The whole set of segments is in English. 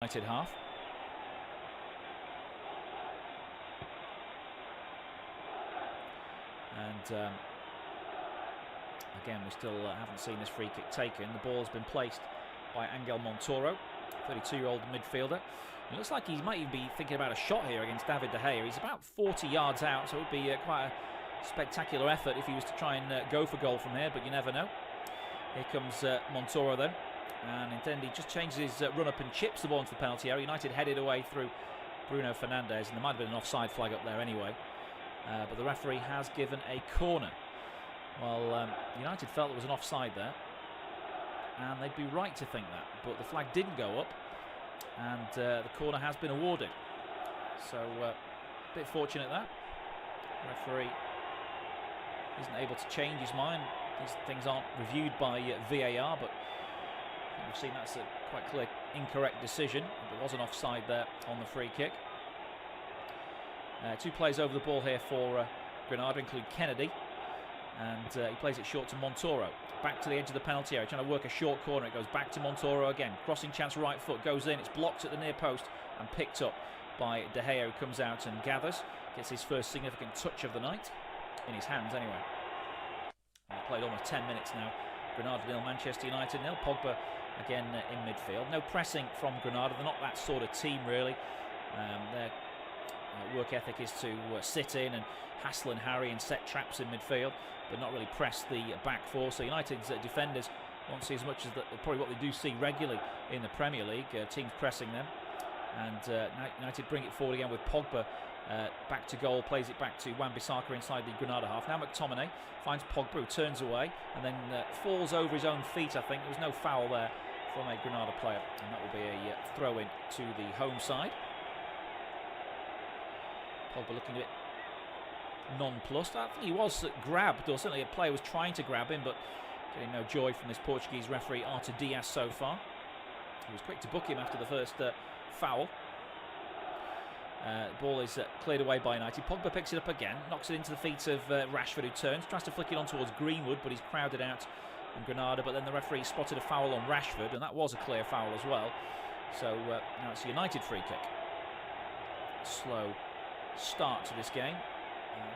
United half. And again, we still haven't seen this free kick taken. The ball has been placed by Angel Montoro, 32-year-old midfielder. It looks like he might even be thinking about a shot here against David De Gea. He's about 40 yards out, so it would be quite a spectacular effort if he was to try and go for goal from here, but you never know. Here comes Montoro then, and indeed he just changes his run-up and chips the ball into the penalty area. United headed away through Bruno Fernandes, and there might have been an offside flag up there anyway. But the referee has given a corner. Well, United felt there was an offside there, and they'd be right to think that, but the flag didn't go up, and the corner has been awarded. So a bit fortunate that. The referee isn't able to change his mind. These things aren't reviewed by VAR, but I think we've seen that's a quite clear incorrect decision. There was an offside there on the free kick. Two players over the ball here for Granada include Kennedy, and he plays it short to Montoro. Back to the edge of the penalty area, trying to work a short corner. It goes back to Montoro again. Crossing chance, right foot, goes in. It's blocked at the near post and picked up by De Gea, who comes out and gathers. Gets his first significant touch of the night, in his hands anyway. He's played almost 10 minutes now. Granada 0, Manchester United 0. Pogba again in midfield. No pressing from Granada. They're not that sort of team really. Their work ethic is to sit in and hassle and harry and set traps in midfield, but not really press the back four. So United's defenders won't see as much as probably what they do see regularly in the Premier League. Teams pressing them, and United bring it forward again with Pogba back to goal, plays it back to Wan-Bissaka inside the Granada half. Now McTominay finds Pogba, who turns away and then falls over his own feet. I think there was no foul there from a Granada player, and that will be a throw-in to the home side. Pogba looking a bit nonplussed. I think he was grabbed, or certainly a player was trying to grab him, but getting no joy from this Portuguese referee Artur Dias so far. He was quick to book him after the first foul. The ball is cleared away by United. Pogba picks it up again, knocks it into the feet of Rashford, who turns, tries to flick it on towards Greenwood, but he's crowded out on Granada. But then the referee spotted a foul on Rashford, and that was a clear foul as well. So now it's a United free kick. Slow start to this game.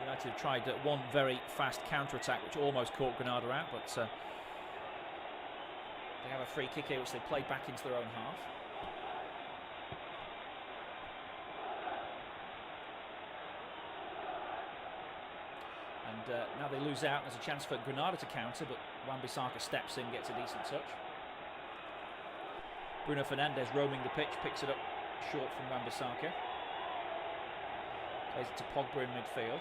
United have tried one very fast counter-attack which almost caught Granada out, but they have a free kick here which they play back into their own half. And now they lose out. There's a chance for Granada to counter, but Wan-Bissaka steps in, gets a decent touch. Bruno Fernandes roaming the pitch, picks it up short from Wan-Bissaka. Plays it to Pogba in midfield.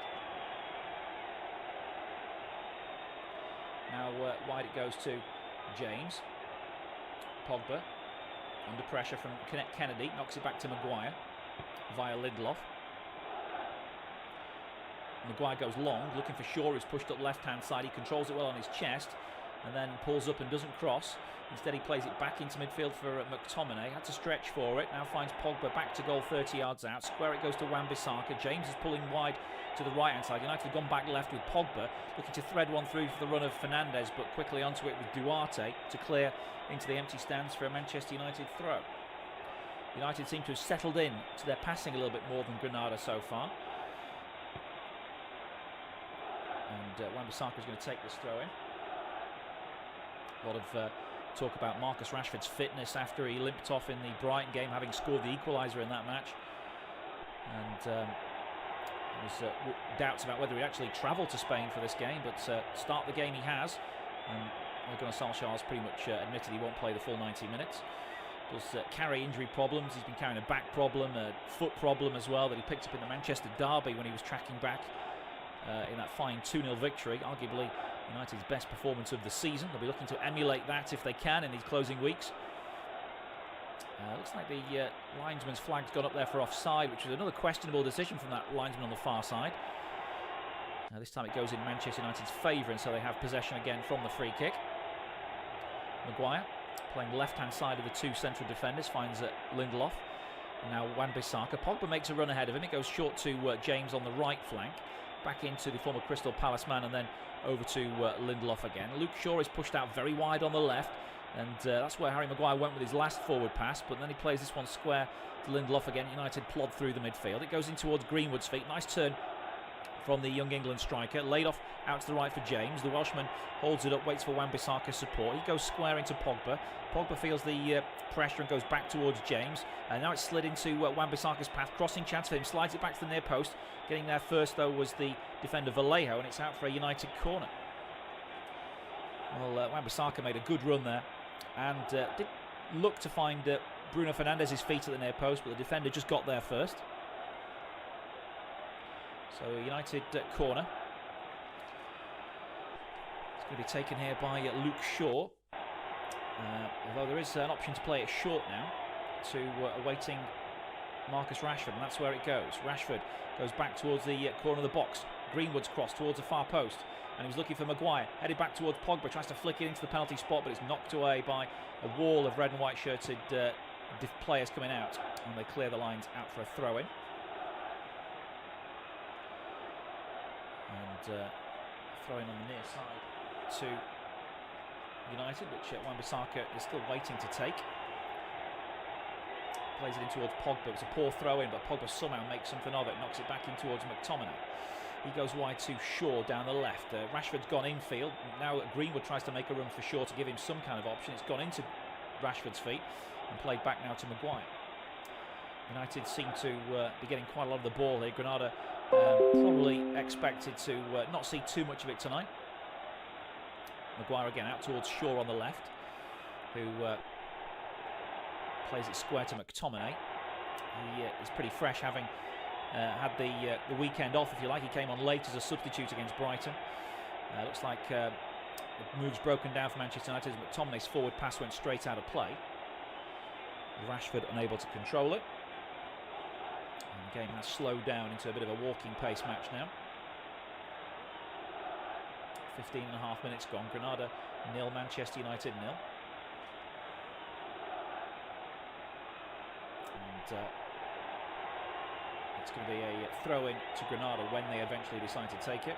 Now wide it goes to James. Pogba under pressure from Kennedy, knocks it back to Maguire via Lindelof. Maguire goes long, looking for Shaw, who's pushed up left-hand side. He controls it well on his chest and then pulls up and doesn't cross. Instead he plays it back into midfield for McTominay. Had to stretch for it. Now finds Pogba back to goal 30 yards out. Square it goes to Wan-Bissaka. James is pulling wide to the right-hand side. United have gone back left with Pogba, looking to thread one through for the run of Fernandes, but quickly onto it with Duarte to clear into the empty stands for a Manchester United throw. United seem to have settled in to their passing a little bit more than Granada so far. And Wan-Bissaka is going to take this throw in. A lot of talk about Marcus Rashford's fitness after he limped off in the Brighton game, having scored the equaliser in that match. And there was doubts about whether he'd actually travel to Spain for this game, but start the game he has. And Ole Gunnar Solskjaer's pretty much admitted he won't play the full 90 minutes. Does carry injury problems. He's been carrying a back problem, a foot problem as well that he picked up in the Manchester derby when he was tracking back in that fine 2-0 victory, arguably United's best performance of the season. They'll be looking to emulate that if they can in these closing weeks. Looks like the linesman's flag's gone up there for offside, which was another questionable decision from that linesman on the far side. This time it goes in Manchester United's favour, and so they have possession again from the free kick. Maguire playing left-hand side of the two central defenders, finds Lindelof. And now Wan-Bissaka. Pogba makes a run ahead of him. It goes short to James on the right flank. Back into the former Crystal Palace man, and then over to Lindelof again. Luke Shaw is pushed out very wide on the left. And that's where Harry Maguire went with his last forward pass, but then he plays this one square to Lindelof again. United plod through the midfield. It goes in towards Greenwood's feet. Nice turn from the young England striker. Laid off out to the right for James. The Welshman holds it up, waits for Wan-Bissaka's support. He goes square into Pogba. Pogba feels the pressure and goes back towards James. And now it's slid into Wan-Bissaka's path. Crossing chance for him. Slides it back to the near post. Getting there first, though, was the defender Vallejo, and it's out for a United corner. Well, Wan-Bissaka made a good run there and did look to find Bruno Fernandes's feet at the near post, but the defender just got there first. So a United corner. It's going to be taken here by Luke Shaw. Although there is an option to play it short now to awaiting Marcus Rashford, and that's where it goes. Rashford goes back towards the corner of the box. Greenwood's cross towards the far post, and he was looking for Maguire. Headed back towards Pogba, tries to flick it into the penalty spot, but it's knocked away by a wall of red and white shirted players coming out, and they clear the lines out for a throw-in. And throwing on the near side to United, which Wan-Bissaka is still waiting to take. Plays it in towards Pogba. It's a poor throw-in, but Pogba somehow makes something of it. Knocks it back in towards McTominay. He goes wide to Shaw down the left. Rashford's gone infield. Now Greenwood tries to make a run for Shaw to give him some kind of option. It's gone into Rashford's feet and played back now to Maguire. United seem to be getting quite a lot of the ball here. Granada probably expected to not see too much of it tonight. Maguire again out towards Shaw on the left, who plays it square to McTominay. He is pretty fresh, having had the weekend off, if you like. He came on late as a substitute against Brighton. Looks like the move's broken down for Manchester United as McTominay's forward pass went straight out of play. Rashford unable to control it. And the game has slowed down into a bit of a walking pace match now. 15.5 minutes gone. Granada 0, Manchester United 0. And it's going to be a throw-in to Granada when they eventually decide to take it.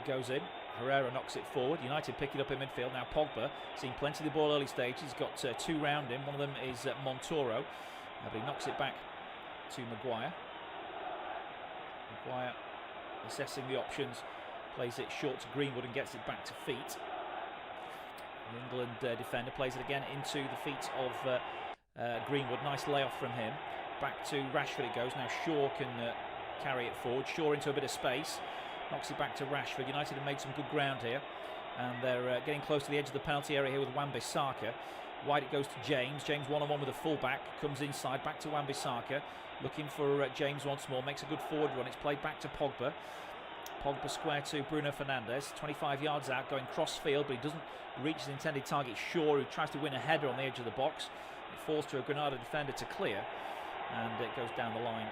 It goes in. Herrera knocks it forward. United pick it up in midfield. Now Pogba, seeing plenty of the ball early stages. He's got two round him. One of them is Montoro. But he knocks it back to Maguire. Maguire assessing the options. Plays it short to Greenwood and gets it back to feet. The England defender plays it again into the feet of Greenwood. Nice layoff from him. Back to Rashford it goes. Now Shaw can carry it forward. Shaw into a bit of space. Knocks it back to Rashford. United have made some good ground here. And they're getting close to the edge of the penalty area here with Wan-Bissaka. Wide it goes to James. James one-on-one with a fullback. Comes inside. Back to Wan-Bissaka. Looking for James once more. Makes a good forward run. It's played back to Pogba. Pogba square to Bruno Fernandes. 25 yards out. Going cross field, but he doesn't reach his intended target. Shaw, who tries to win a header on the edge of the box. It falls to a Granada defender to clear. And it goes down the line.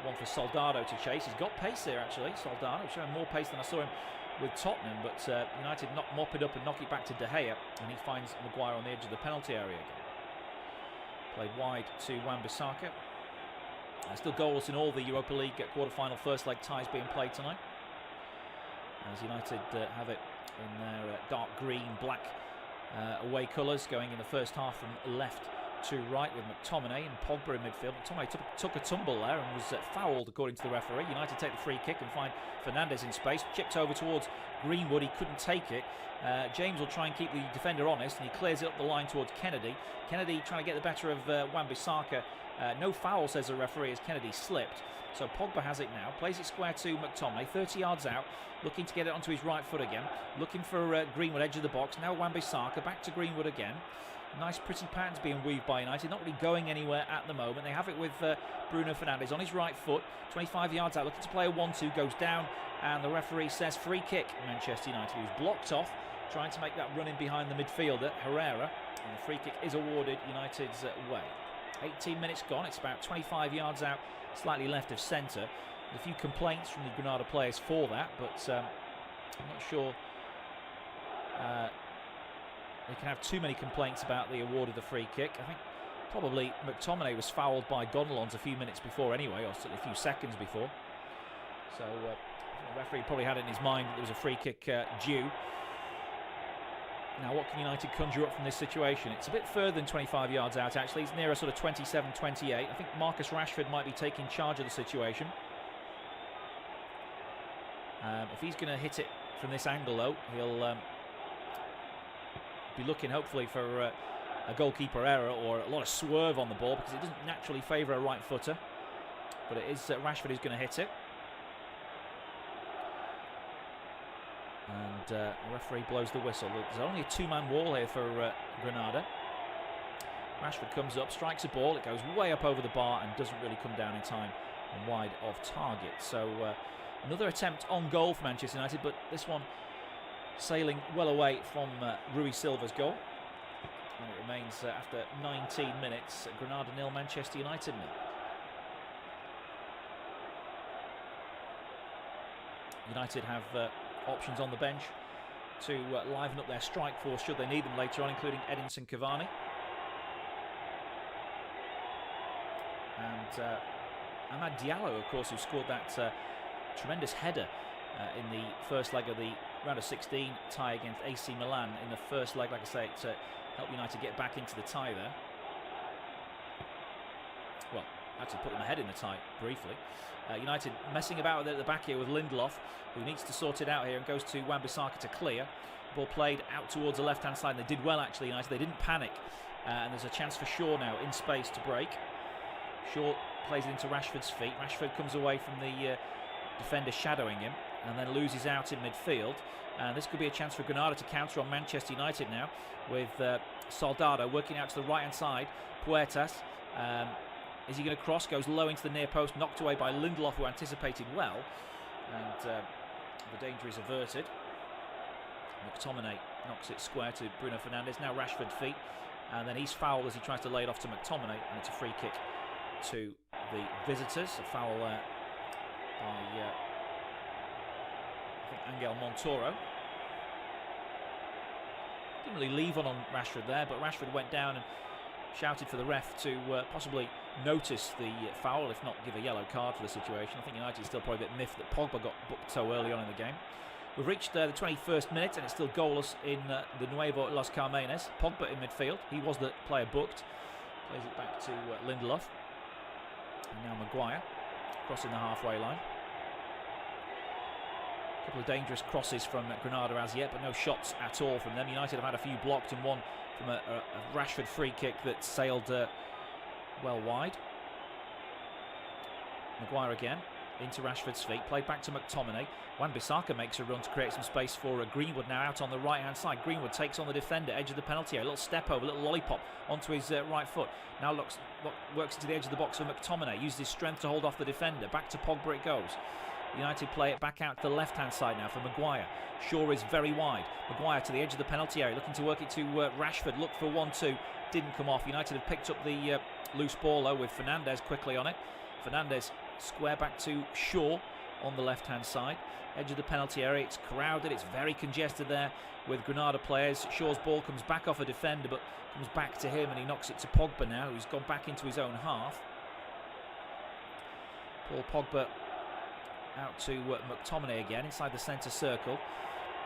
One for Soldado to chase. He's got pace there, actually. Soldado showing more pace than I saw him with Tottenham, but United mop it up and knock it back to De Gea, and he finds Maguire on the edge of the penalty area again. Played wide to Wan-Bissaka. Still goals in all the Europa League quarter-final first leg ties being played tonight, as United have it in their dark green, black away colours, going in the first half from left to right with McTominay and Pogba in midfield. McTominay took a tumble there and was fouled according to the referee. United take the free kick and find Fernandes in space. Chipped over towards Greenwood. He couldn't take it. James will try and keep the defender honest, and he clears it up the line towards Kennedy. Kennedy trying to get the better of Wan-Bissaka. No foul, says the referee, as Kennedy slipped. So Pogba has it now. Plays it square to McTominay. 30 yards out. Looking to get it onto his right foot again. Looking for Greenwood, edge of the box. Now Wan-Bissaka. Back to Greenwood again. Nice pretty patterns being weaved by United, not really going anywhere at the moment. They have it with Bruno Fernandes on his right foot, 25 yards out, looking to play a 1-2, goes down, and the referee says free kick. Manchester United, who's blocked off, trying to make that run in behind the midfielder, Herrera, and the free kick is awarded United's way. 18 minutes gone, it's about 25 yards out, slightly left of centre. A few complaints from the Granada players for that, but I'm not sure they can have too many complaints about the award of the free kick. I think probably McTominay was fouled by Gonalons a few minutes before anyway, or certainly a few seconds before. So The referee probably had it in his mind that there was a free kick due. Now, what can United conjure up from this situation? It's a bit further than 25 yards out, actually. It's nearer sort of 27, 28. I think Marcus Rashford might be taking charge of the situation. If he's going to hit it from this angle, though, he'll be looking, hopefully, for a goalkeeper error or a lot of swerve on the ball, because it doesn't naturally favour a right footer. But it is Rashford who's going to hit it. And the referee blows the whistle. There's only a two-man wall here for Granada. Rashford comes up, strikes a ball. It goes way up over the bar and doesn't really come down in time and wide of target. So another attempt on goal for Manchester United, but this one sailing well away from Rui Silva's goal. And it remains after 19 minutes, Granada 0, Manchester United 0. United have options on the bench to liven up their strike force should they need them later on, including Edinson Cavani. And Amad Diallo, of course, who scored that tremendous header in the first leg of the round of 16 tie against AC Milan in the first leg, like I say, to help United get back into the tie there. Well, actually put them ahead in the tie briefly. United messing about at the back here with Lindelof, who needs to sort it out here and goes to Wan-Bissaka to clear. Ball played out towards the left-hand side. They did well, actually, United. They didn't panic. And there's a chance for Shaw now in space to break. Shaw plays it into Rashford's feet. Rashford comes away from the defender shadowing him and then loses out in midfield. And this could be a chance for Granada to counter on Manchester United now with Soldado working out to the right-hand side. Puertas. Is he going to cross? Goes low into the near post, knocked away by Lindelof, who anticipated well. And the danger is averted. McTominay knocks it square to Bruno Fernandes. Now Rashford feet. And then he's fouled as he tries to lay it off to McTominay. And it's a free kick to the visitors. A foul by, I think, Angel Montoro. Didn't really leave on Rashford there, but Rashford went down and shouted for the ref to possibly notice the foul, if not give a yellow card for the situation. I think United is still probably a bit miffed that Pogba got booked so early on in the game. We've reached the 21st minute and it's still goalless in the Nuevo Los Carmenes. Pogba in midfield. He was the player booked. Plays it back to Lindelof. And now Maguire crossing the halfway line. A couple of dangerous crosses from Granada as yet, but no shots at all from them. United have had a few blocked and one from a Rashford free kick that sailed well wide. Maguire again into Rashford's feet, played back to McTominay. Wan-Bissaka makes a run to create some space for Greenwood now out on the right hand side. Greenwood takes on the defender, edge of the penalty area, a little step over, a little lollipop onto his right foot. Now works into the edge of the box for McTominay, uses his strength to hold off the defender. Back to Pogba it goes. United play it back out to the left-hand side now for Maguire. Shaw is very wide. Maguire to the edge of the penalty area, looking to work it to Rashford. Looked for 1-2, didn't come off. United have picked up the loose ball though with Fernandes quickly on it. Fernandes square back to Shaw on the left-hand side. Edge of the penalty area, it's crowded, it's very congested there with Granada players. Shaw's ball comes back off a defender but comes back to him and he knocks it to Pogba now, who's gone back into his own half. Paul Pogba out to McTominay again inside the centre circle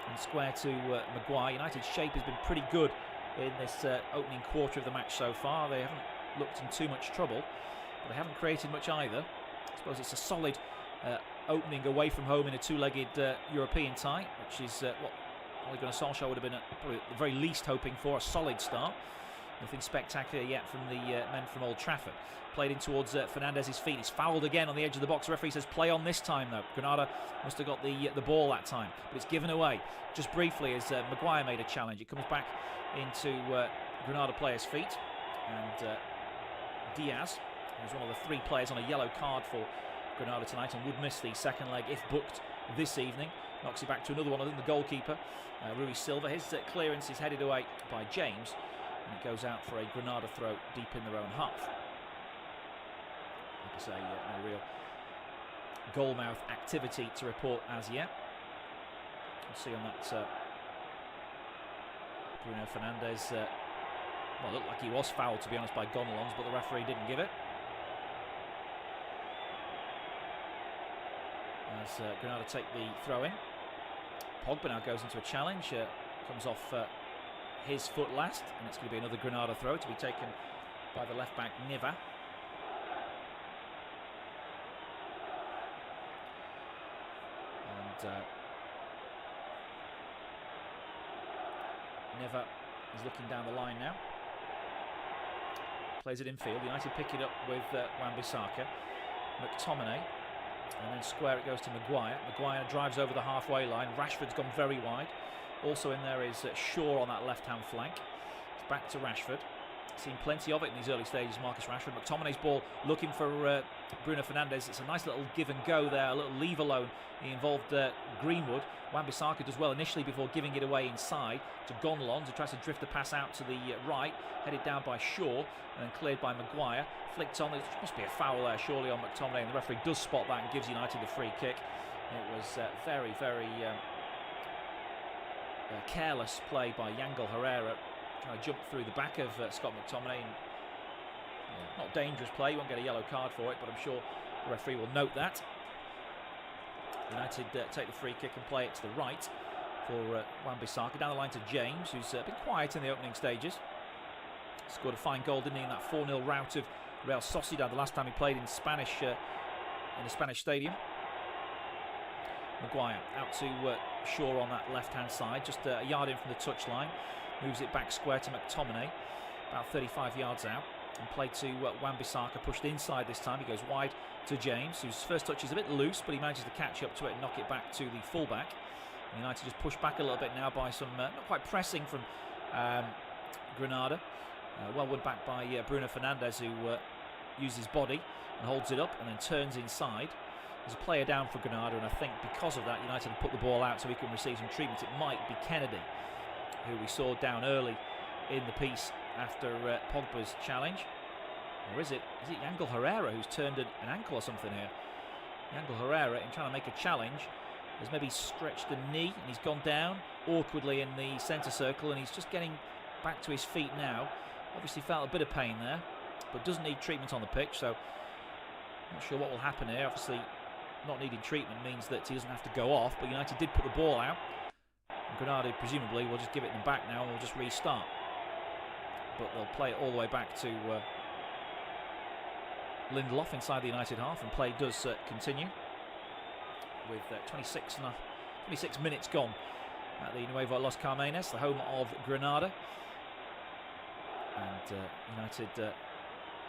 and square to Maguire. United's shape has been pretty good in this opening quarter of the match so far. They haven't looked in too much trouble, but they haven't created much either. I suppose it's a solid opening away from home in a two-legged European tie, which is what Ole Gunnar Solskjaer would have been probably at the very least hoping for, a solid start. Nothing spectacular yet from the men from Old Trafford. Played in towards Fernandes' feet. He's fouled again on the edge of the box. The referee says play on this time though. Granada must have got the ball that time, but it's given away just briefly as Maguire made a challenge. It comes back into Granada players' feet, and Diaz, who's one of the three players on a yellow card for Granada tonight and would miss the second leg if booked this evening, knocks it back to another one. I think the goalkeeper, Rui Silva. His clearance is headed away by James, and it goes out for a Granada throw deep in their own half. Like I say, no real goalmouth activity to report as yet. You can see on that Bruno Fernandes, well, looked like he was fouled, to be honest, by Gonalons, but the referee didn't give it. as Granada take the throw in. Pogba now goes into a challenge, comes off his foot last, and it's going to be another Granada throw to be taken by the left back Niva. And Niva is looking down the line now. Plays it infield. United pick it up with Wan-Bissaka. McTominay. And then square it goes to Maguire. Maguire drives over the halfway line. Rashford's gone very wide. Also in there is Shaw on that left-hand flank. It's back to Rashford. Seen plenty of it in these early stages, Marcus Rashford. McTominay's ball looking for Bruno Fernandes. It's a nice little give and go there, a little leave alone. He involved Greenwood. Wan-Bissaka does well initially before giving it away inside to Gonlons, who tries to drift the pass out to the right, headed down by Shaw and then cleared by Maguire. Flicked on, there must be a foul there surely on McTominay, and the referee does spot that and gives United the free kick. It was very careless play by Yangel Herrera, trying to jump through the back of Scott McTominay. And, not dangerous play, you won't get a yellow card for it, but I'm sure the referee will note that. United take the free kick and play it to the right for Wan-Bissaka. Down the line to James, who's been quiet in the opening stages. Scored a fine goal, didn't he, in that 4-0 rout of Real Sociedad the last time he played in a Spanish stadium. Maguire out to Shaw on that left-hand side, just a yard in from the touchline. Moves it back square to McTominay, about 35 yards out. And played to Wan-Bissaka, pushed inside this time. He goes wide to James, whose first touch is a bit loose, but he manages to catch up to it and knock it back to the fullback. And United just push back a little bit now by some not quite pressing from Granada. Well won back by Bruno Fernandes, who uses his body and holds it up and then turns inside. There's a player down for Granada, and I think because of that United have put the ball out so he can receive some treatment. It might be Kennedy, who we saw down early in the piece after Pogba's challenge. Or is it Yangel Herrera who's turned an ankle or something here? Yangel Herrera, in trying to make a challenge, has maybe stretched a knee and he's gone down awkwardly in the centre circle, and he's just getting back to his feet now. Obviously felt a bit of pain there, but doesn't need treatment on the pitch, so not sure what will happen here. Obviously not needing treatment means that he doesn't have to go off, but United did put the ball out. And Granada presumably will just give it them back now and we'll just restart. But they'll play it all the way back to Lindelof inside the United half, and play does continue with 26 minutes gone at the Nuevo Los Carmenes, the home of Granada. And United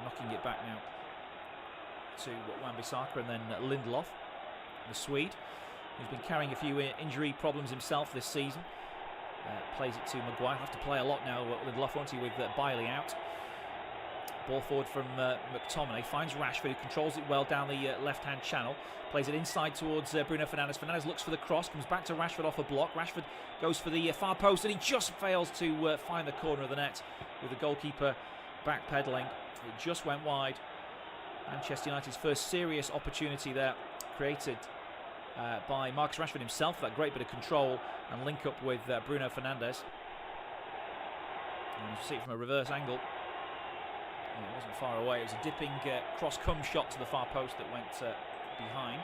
knocking it back now to Wan-Bissaka and then Lindelof, the Swede, who's been carrying a few injury problems himself this season. Plays it to Maguire. Have to play a lot now, Lindelof, won't he, with Bailey out. Ball forward from McTominay, finds Rashford, who controls it well down the left-hand channel. Plays it inside towards Bruno Fernandes. Fernandes looks for the cross, comes back to Rashford off a block. Rashford goes for the far post, and he just fails to find the corner of the net with the goalkeeper backpedaling. It just went wide. Manchester United's first serious opportunity there, created by Marcus Rashford himself. That great bit of control and link up with Bruno Fernandes. And you see it from a reverse angle. It wasn't far away. It was a dipping cross-come shot to the far post that went behind.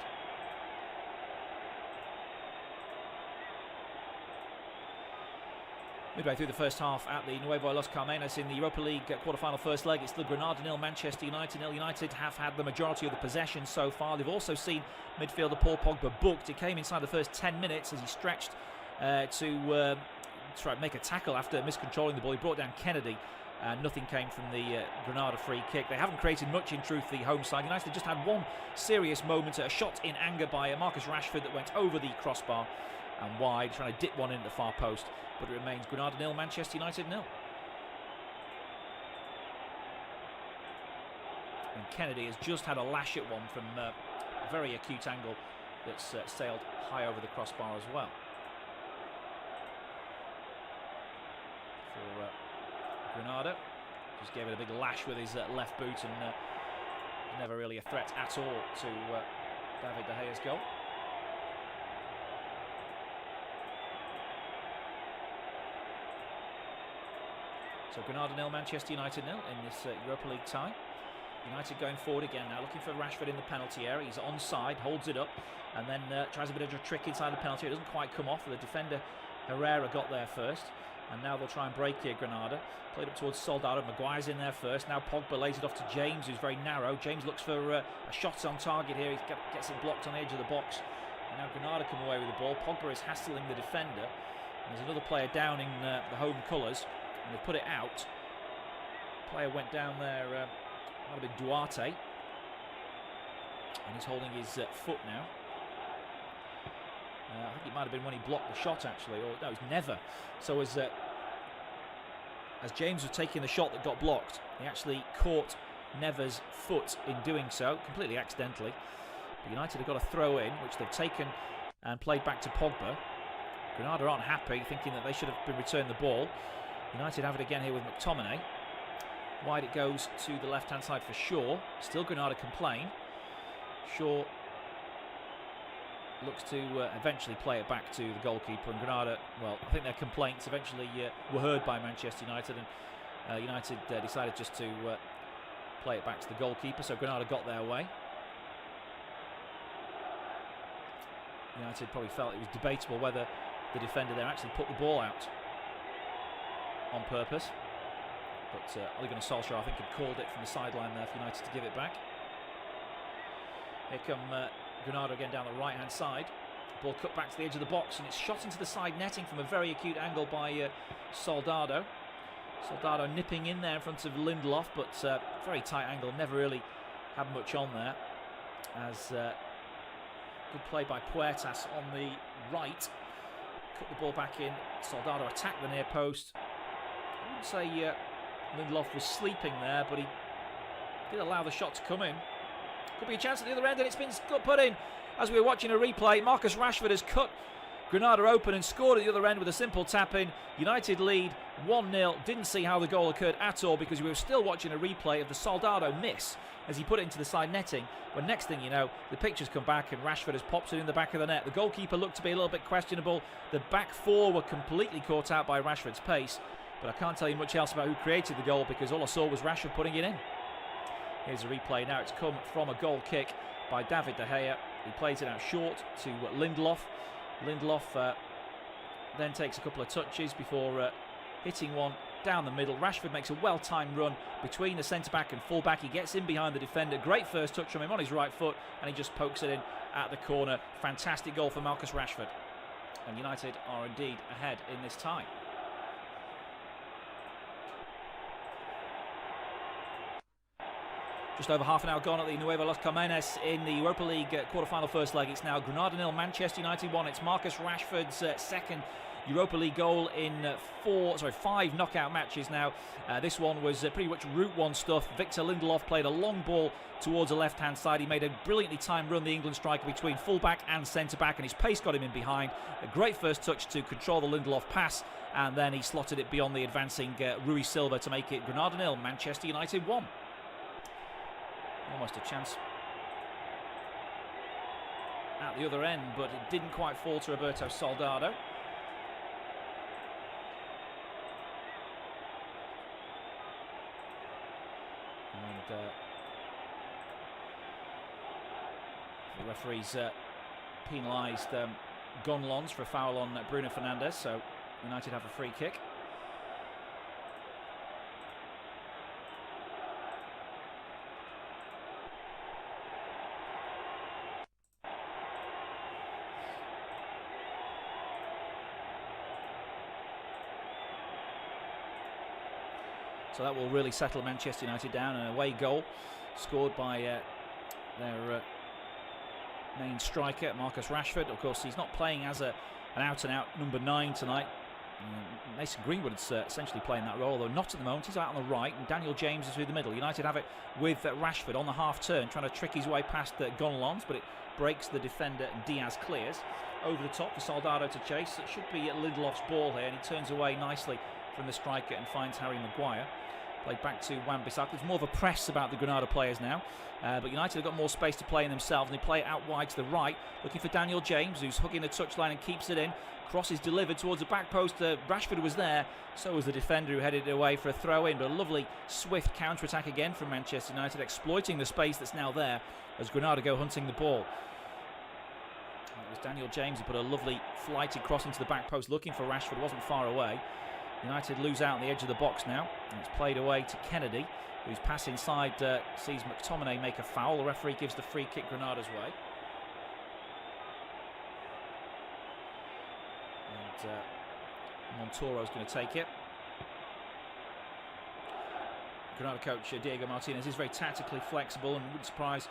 Midway through the first half at the Nuevo Los Carmenes in the Europa League quarter-final first leg, it's still Granada 0, Manchester United 0. United have had the majority of the possession so far. They've also seen midfielder Paul Pogba booked. It came inside the first 10 minutes as he stretched to try to make a tackle after miscontrolling the ball. He brought down Kennedy. Nothing came from the Granada free kick. They haven't created much, in truth, the home side. United just had one serious moment, a shot in anger by Marcus Rashford that went over the crossbar and wide, trying to dip one in at the far post. But it remains Granada 0, Manchester United 0. And Kennedy has just had a lash at one from a very acute angle that's sailed high over the crossbar as well. For Granada, just gave it a big lash with his left boot, and never really a threat at all to David De Gea's goal. So Granada 0, Manchester United 0 in this Europa League tie. United going forward again now, looking for Rashford in the penalty area. He's onside, holds it up, and then tries a bit of a trick inside the penalty. It doesn't quite come off. The defender Herrera got there first, and now they'll try and break here. Granada played up towards Soldado. Maguire's in there first. Now Pogba lays it off to James, who's very narrow. James looks for a shot on target here. He gets it blocked on the edge of the box. And now Granada come away with the ball. Pogba is hassling the defender. And there's another player down in the home colours, and they put it out. Player went down there. Might have been Duarte, and he's holding his foot now. I think it might have been when he blocked the shot, actually, or no, it was never. So as James was taking the shot that got blocked, he actually caught Never's foot in doing so, completely accidentally. But United have got a throw in, which they've taken and played back to Pogba. Granada aren't happy, thinking that they should have been returned the ball. United have it again here with McTominay. Wide it goes to the left-hand side for Shaw. Still Granada complain. Shaw looks to eventually play it back to the goalkeeper, and Granada, well, I think their complaints eventually were heard by Manchester United, and United decided just to play it back to the goalkeeper, so Granada got their way. United probably felt it was debatable whether the defender there actually put the ball out on purpose. But Ole Gunnar Solskjaer, I think, had called it from the sideline there for United to give it back. Here come Granada again down the right-hand side. Ball cut back to the edge of the box, and it's shot into the side netting from a very acute angle by Soldado. Soldado nipping in there in front of Lindelof, but very tight angle, never really had much on there. As good play by Puertas on the right. Cut the ball back in. Soldado attacked the near post. I wouldn't say Lindelof was sleeping there, but he did allow the shot to come in. Could be a chance at the other end, and it's been put in. As we were watching a replay, Marcus Rashford has cut Granada open and scored at the other end with a simple tap-in. United lead 1-0. Didn't see how the goal occurred at all, because we were still watching a replay of the Soldado miss as he put it into the side netting. When next thing you know, the pictures come back and Rashford has popped it in the back of the net. The goalkeeper looked to be a little bit questionable. The back four were completely caught out by Rashford's pace. But I can't tell you much else about who created the goal, because all I saw was Rashford putting it in. Here's a replay now. It's come from a goal kick by David De Gea. He plays it out short to Lindelof. Lindelof then takes a couple of touches before hitting one down the middle. Rashford makes a well-timed run between the centre-back and full-back. He gets in behind the defender. Great first touch from him on his right foot, and he just pokes it in at the corner. Fantastic goal for Marcus Rashford. And United are indeed ahead in this tie. Just over half an hour gone at the Nuevo Los Carmenes in the Europa League quarter-final first leg. It's now Granada 0, Manchester United 1. It's Marcus Rashford's second Europa League goal in 5 knockout matches now. This one was pretty much Route 1 stuff. Victor Lindelof played a long ball towards the left-hand side. He made a brilliantly timed run, the England striker, between full-back and centre-back, and his pace got him in behind. A great first touch to control the Lindelof pass, and then he slotted it beyond the advancing Rui Silva to make it Granada 0, Manchester United 1. Almost a chance at the other end, but it didn't quite fall to Roberto Soldado. And the referees penalised Gonlons for a foul on Bruno Fernandes, so United have a free kick. So that will really settle Manchester United down. An away goal scored by their main striker, Marcus Rashford. Of course, he's not playing as an out-and-out number 9 tonight. Mason Greenwood is essentially playing that role, although not at the moment. He's out on the right, and Daniel James is through the middle. United have it with Rashford on the half-turn, trying to trick his way past Gonlons, but it breaks the defender, and Diaz clears. Over the top for Soldado to chase. It should be Lindelof's ball here, and he turns away nicely from the striker and finds Harry Maguire. Played back to Wan-Bissaka. There's more of a press about the Granada players now. But United have got more space to play in themselves, and they play it out wide to the right, looking for Daniel James, who's hugging the touchline and keeps it in. Cross is delivered towards the back post. Rashford was there, so was the defender who headed it away for a throw-in. But a lovely, swift counter-attack again from Manchester United, exploiting the space that's now there as Granada go hunting the ball. It was Daniel James who put a lovely flighted cross into the back post, looking for Rashford. Wasn't far away. United lose out on the edge of the box now. And it's played away to Kennedy, whose pass inside sees McTominay make a foul. The referee gives the free kick Granada's way. And Montoro's going to take it. Granada coach Diego Martinez is very tactically flexible, and wouldn't surprise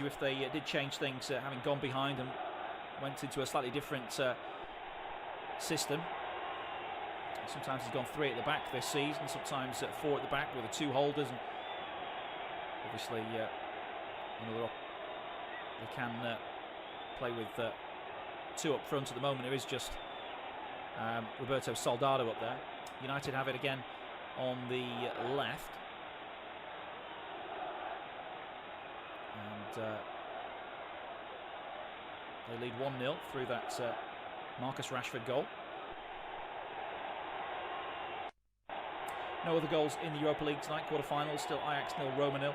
you if they did change things, having gone behind and went into a slightly different system. Sometimes he's gone 3 at the back this season, sometimes 4 at the back with the 2 holders, and obviously they can play with 2 up front. At the moment there is just Roberto Soldado up there. United have it again on the left, and they lead 1-0 through that Marcus Rashford goal. No other goals in the Europa League tonight, quarter-finals. Still Ajax 0, Roma 0.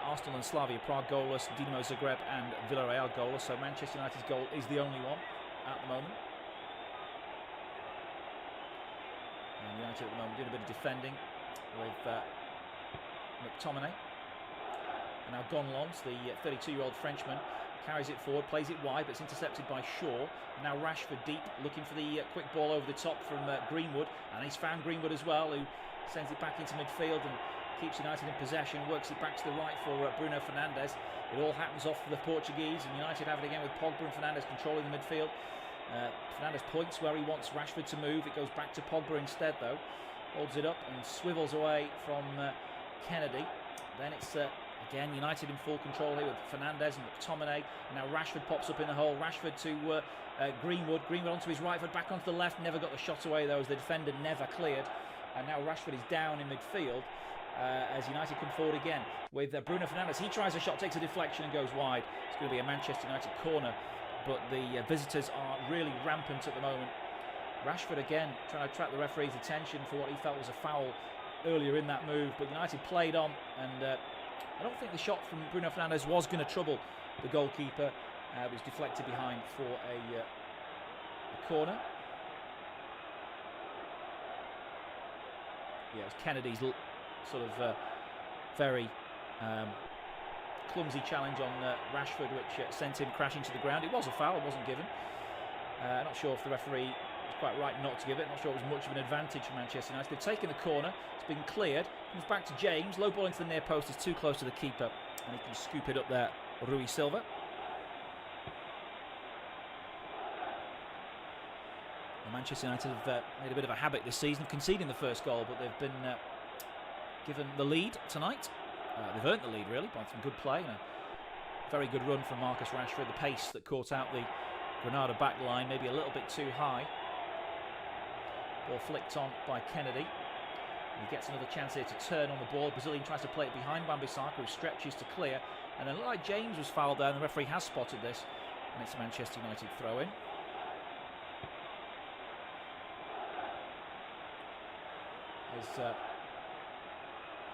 Arsenal and Slavia Prague goalless, Dinamo Zagreb and Villarreal goalless. So Manchester United's goal is the only one at the moment. And United at the moment doing a bit of defending with McTominay. And now Gonlons, the 32-year-old Frenchman, carries it forward, plays it wide, but it's intercepted by Shaw. And now Rashford deep, looking for the quick ball over the top from Greenwood. And he's found Greenwood as well, who sends it back into midfield and keeps United in possession, works it back to the right for Bruno Fernandes. It all happens off the Portuguese, and United have it again with Pogba and Fernandes controlling the midfield. Fernandes points where he wants Rashford to move. It goes back to Pogba instead, though. Holds it up and swivels away from Kennedy. Then it's again United in full control here with Fernandes and McTominay. And now Rashford pops up in the hole. Rashford to Greenwood. Greenwood onto his right foot, back onto the left. Never got the shot away, though, as the defender never cleared. And now Rashford is down in midfield as United come forward again with Bruno Fernandes. He tries a shot, takes a deflection and goes wide. It's going to be a Manchester United corner, but the visitors are really rampant at the moment. Rashford again trying to attract the referee's attention for what he felt was a foul earlier in that move, but United played on, and I don't think the shot from Bruno Fernandes was going to trouble the goalkeeper. It was deflected behind for a corner. Yeah, it was Kennedy's sort of very clumsy challenge on Rashford, which sent him crashing to the ground. It was a foul, it wasn't given. Not sure if the referee was quite right not to give it. Not sure it was much of an advantage for Manchester United. They've taken the corner, it's been cleared. Comes back to James, low ball into the near post, is too close to the keeper, and he can scoop it up there, Rui Silva. Manchester United have made a bit of a habit this season of conceding the first goal, but they've been given the lead tonight. They've earned the lead, really, by some good play and a very good run from Marcus Rashford. The pace that caught out the Granada back line, maybe a little bit too high. Ball flicked on by Kennedy. He gets another chance here to turn on the ball. Brazilian tries to play it behind Wan-Bissaka, who stretches to clear. And then, like James was fouled there, and the referee has spotted this, and it's a Manchester United throw-in. Is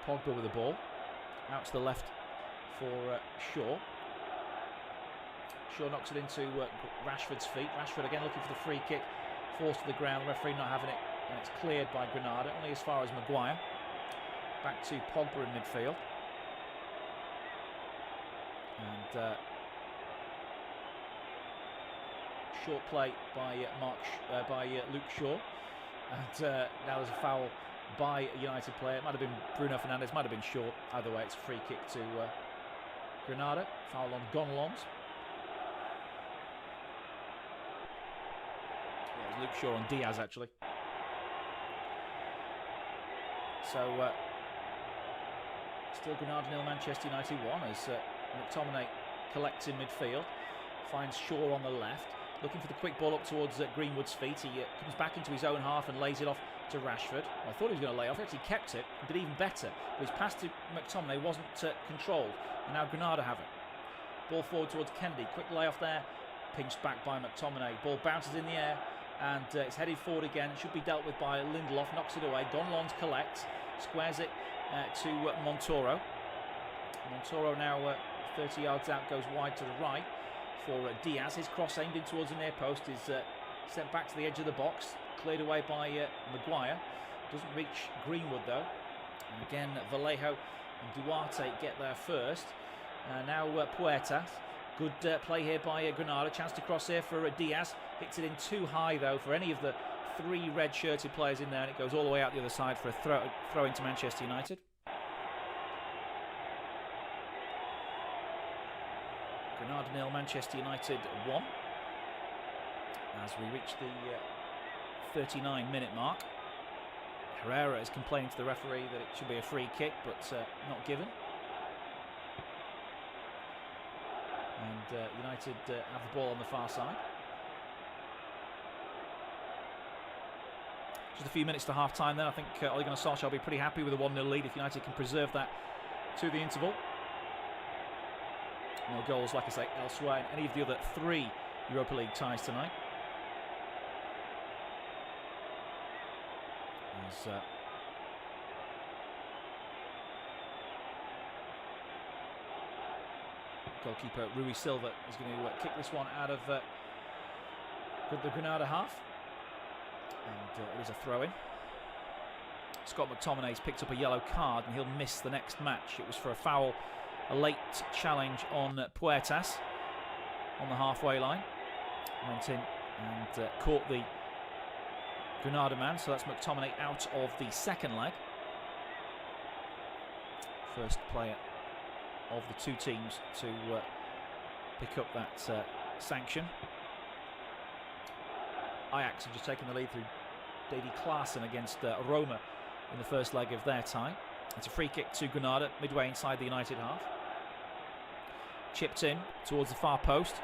Pogba with the ball out to the left for Shaw. Shaw knocks it into Rashford's feet. Rashford again looking for the free kick, forced to the ground. The referee not having it, and it's cleared by Granada, only as far as Maguire. Back to Pogba in midfield, and short play by Luke Shaw, and now there's a foul by a United player. It might have been Bruno Fernandes, might have been short. Either way, it's a free kick to Granada. Foul on Gonlons. Yeah, it was Luke Shaw on Diaz, actually. So, still Granada 0, Manchester United 1, as McTominay collects in midfield. Finds Shaw on the left. Looking for the quick ball up towards Greenwood's feet. He comes back into his own half and lays it off to Rashford. I thought he was going to lay off. He actually kept it and did even better. But his pass to McTominay wasn't controlled. And now Granada have it. Ball forward towards Kennedy. Quick layoff there. Pinched back by McTominay. Ball bounces in the air. And it's headed forward again. It should be dealt with by Lindelof. Knocks it away. Gonlons collects. Squares it to Montoro. Montoro now 30 yards out. Goes wide to the right for Diaz. His cross aimed in towards the near post is sent back to the edge of the box. Cleared away by Maguire. Doesn't reach Greenwood though. And again, Vallejo and Duarte get there first. Now Puertas. Good play here by Granada. Chance to cross here for Diaz. Hits it in too high though for any of the three red-shirted players in there, and it goes all the way out the other side for a throw into Manchester United. Granada 0, Manchester United 1. As we reach the 39-minute mark. Herrera is complaining to the referee that it should be a free kick, but not given. And United have the ball on the far side. Just a few minutes to half-time then. I think Ole Gunnar Solskjaer will be pretty happy with a 1-0 lead if United can preserve that to the interval. No goals, like I say, elsewhere in any of the other three Europa League ties tonight. As goalkeeper Rui Silva is going to kick this one out of the Granada half. And it is a throw-in. Scott McTominay's picked up a yellow card and he'll miss the next match. It was for a foul, a late challenge on Puertas on the halfway line. Went in and caught the Granada man, so that's McTominay out of the second leg. First player of the two teams to pick up that sanction. Ajax have just taken the lead through Davy Klaassen against Roma in the first leg of their tie. It's a free kick to Granada, midway inside the United half. Chipped in towards the far post,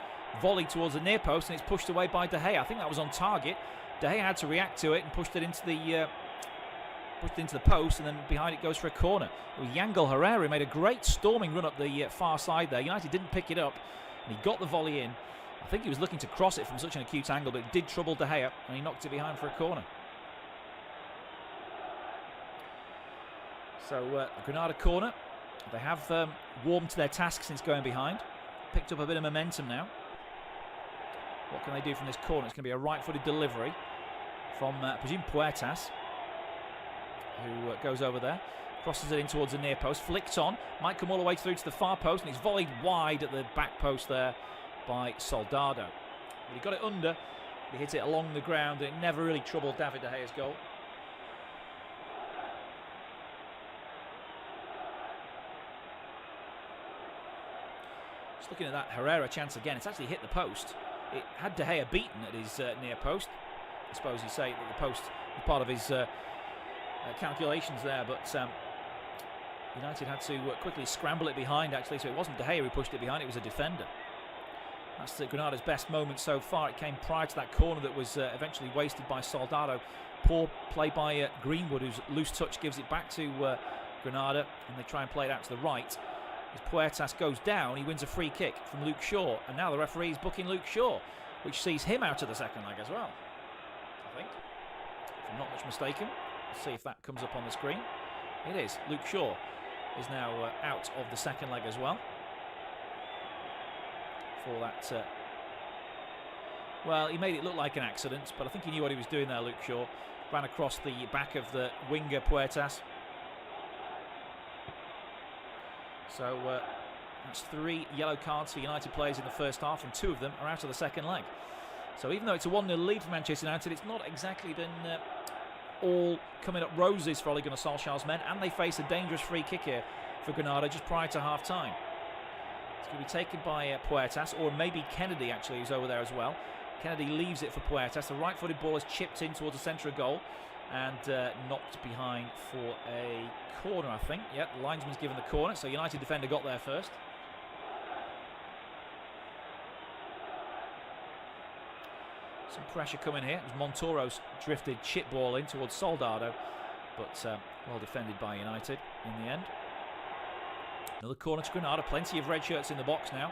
volleyed towards the near post, and it's pushed away by De Gea. I think that was on target. De Gea had to react to it and pushed it into the post, and then behind it goes for a corner. It was Yangel Herrera who made a great storming run up the far side there. United didn't pick it up, and he got the volley in. I think he was looking to cross it from such an acute angle, but it did trouble De Gea, and he knocked it behind for a corner. So Granada corner. They have warmed to their task since going behind. Picked up a bit of momentum now. What can they do from this corner? It's going to be a right-footed delivery from, I presume, Puertas, who goes over there. Crosses it in towards the near post. Flicked on. Might come all the way through to the far post, and it's volleyed wide at the back post there by Soldado. But he got it under. He hit it along the ground, and it never really troubled David De Gea's goal. Just looking at that Herrera chance again, it's actually hit the post. It had De Gea beaten at his near post. I suppose you say that the post was part of his calculations there, but United had to quickly scramble it behind, actually, so it wasn't De Gea who pushed it behind, it was a defender. That's Granada's best moment so far. It came prior to that corner that was eventually wasted by Soldado. Poor play by Greenwood, whose loose touch gives it back to Granada, and they try and play it out to the right. As Puertas goes down, he wins a free kick from Luke Shaw, and now the referee is booking Luke Shaw, which sees him out of the second leg as well, I think, if I'm not much mistaken. Let's see if that comes up on the screen. It is. Luke Shaw is now out of the second leg as well. For that, well, he made it look like an accident, but I think he knew what he was doing there, Luke Shaw. Ran across the back of the winger, Puertas. So that's 3 yellow cards for United players in the first half, and 2 of them are out of the second leg. So even though it's a 1-0 lead for Manchester United, it's not exactly been all coming up roses for Ole Gunnar Solskjaer's men, and they face a dangerous free kick here for Granada just prior to half-time. It's going to be taken by Puertas, or maybe Kennedy, actually, who's over there as well. Kennedy leaves it for Puertas. The right-footed ball is chipped in towards the centre of goal and knocked behind for a corner, I think. Yep, the linesman's given the corner, so United defender got there first. Some pressure coming here. It was Montoro's drifted chip ball in towards Soldado, but well defended by United in the end. Another corner to Granada. Plenty of red shirts in the box now,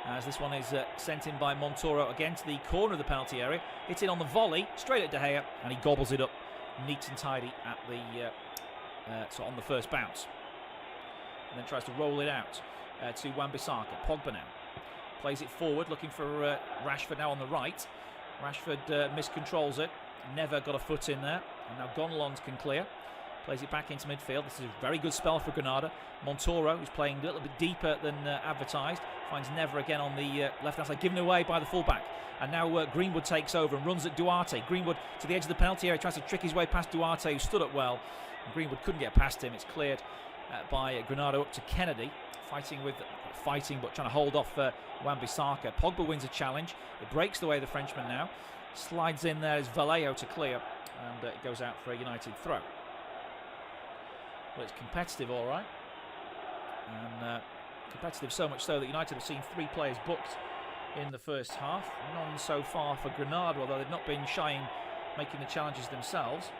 as this one is sent in by Montoro again to the corner of the penalty area. Hits it on the volley, straight at De Gea, and he gobbles it up neat and tidy at the so on the first bounce. And then tries to roll it out to Wan-Bissaka. Pogba now plays it forward, looking for Rashford now on the right. Rashford miscontrols it, never got a foot in there, and now Gonalons can clear. Plays it back into midfield. This is a very good spell for Granada. Montoro, who's playing a little bit deeper than advertised, finds Never again on the left-hand side, given away by the fullback. And now Greenwood takes over and runs at Duarte. Greenwood to the edge of the penalty area, tries to trick his way past Duarte, who stood up well. And Greenwood couldn't get past him. It's cleared by Granada up to Kennedy, fighting but trying to hold off Wan-Bissaka. Pogba wins a challenge. It breaks the way of the Frenchman now. Slides in there as Vallejo to clear, and it goes out for a United throw. Well, it's competitive, all right. And competitive so much so that United have seen 3 players booked in the first half. None so far for Granada, although they've not been shy in making the challenges themselves.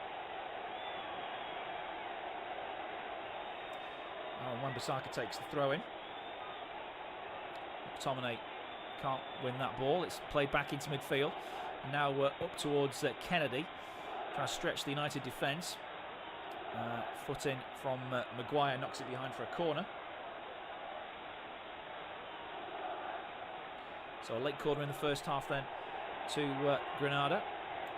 Oh, Wan-Bissaka takes the throw in. McTominay can't win that ball. It's played back into midfield. And now up towards Kennedy, trying to stretch the United defence. Foot in from Maguire, knocks it behind for a corner. So a late corner in the first half then to Granada.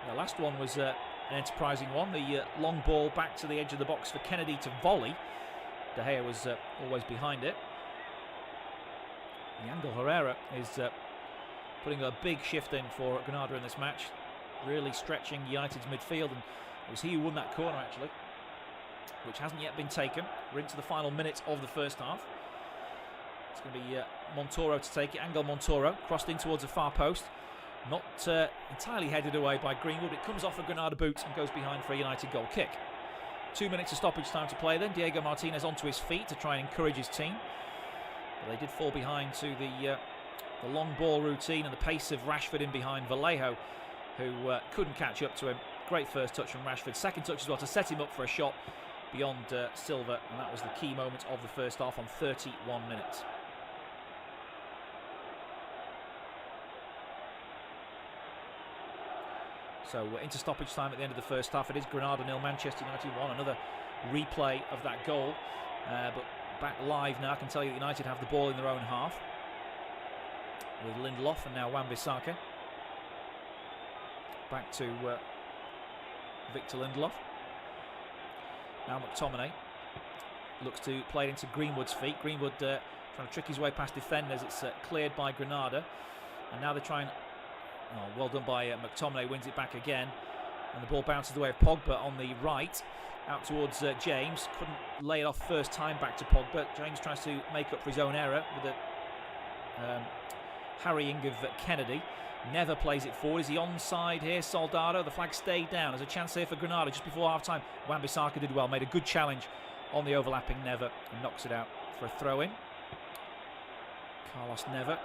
The last one was an enterprising one. The long ball back to the edge of the box for Kennedy to volley. De Gea was always behind it. Yangel Herrera is putting a big shift in for Granada in this match, really stretching United's midfield, and it was he who won that corner actually, which hasn't yet been taken. We're into the final minutes of the first half. It's going to be Montoro to take it. Angel Montoro crossed in towards the far post, not entirely headed away by Greenwood. It comes off a Granada boot and goes behind for a United goal kick. 2 minutes of stoppage time to play then. Diego Martinez onto his feet to try and encourage his team. But they did fall behind to the long ball routine and the pace of Rashford in behind Vallejo, who couldn't catch up to him. Great first touch from Rashford. Second touch as well to set him up for a shot beyond Silva, and that was the key moment of the first half on 31 minutes. So we're into stoppage time at the end of the first half. It is Granada 0, Manchester United 1. Another replay of that goal. But back live now, I can tell you that United have the ball in their own half. With Lindelof and now Wan-Bissaka. Back to Victor Lindelof. Now McTominay looks to play it into Greenwood's feet. Greenwood trying to trick his way past defenders. It's cleared by Granada. And now they're trying... Oh, well done by McTominay, wins it back again. And the ball bounces the way of Pogba on the right. Out towards James. Couldn't lay it off first time back to Pogba. James tries to make up for his own error with a harrying of Kennedy. Never plays it forward. Is he onside here? Soldado. The flag stayed down. There's a chance here for Granada just before half-time. Wan-Bissaka did well. Made a good challenge on the overlapping Never and knocks it out for a throw-in. Carlos Never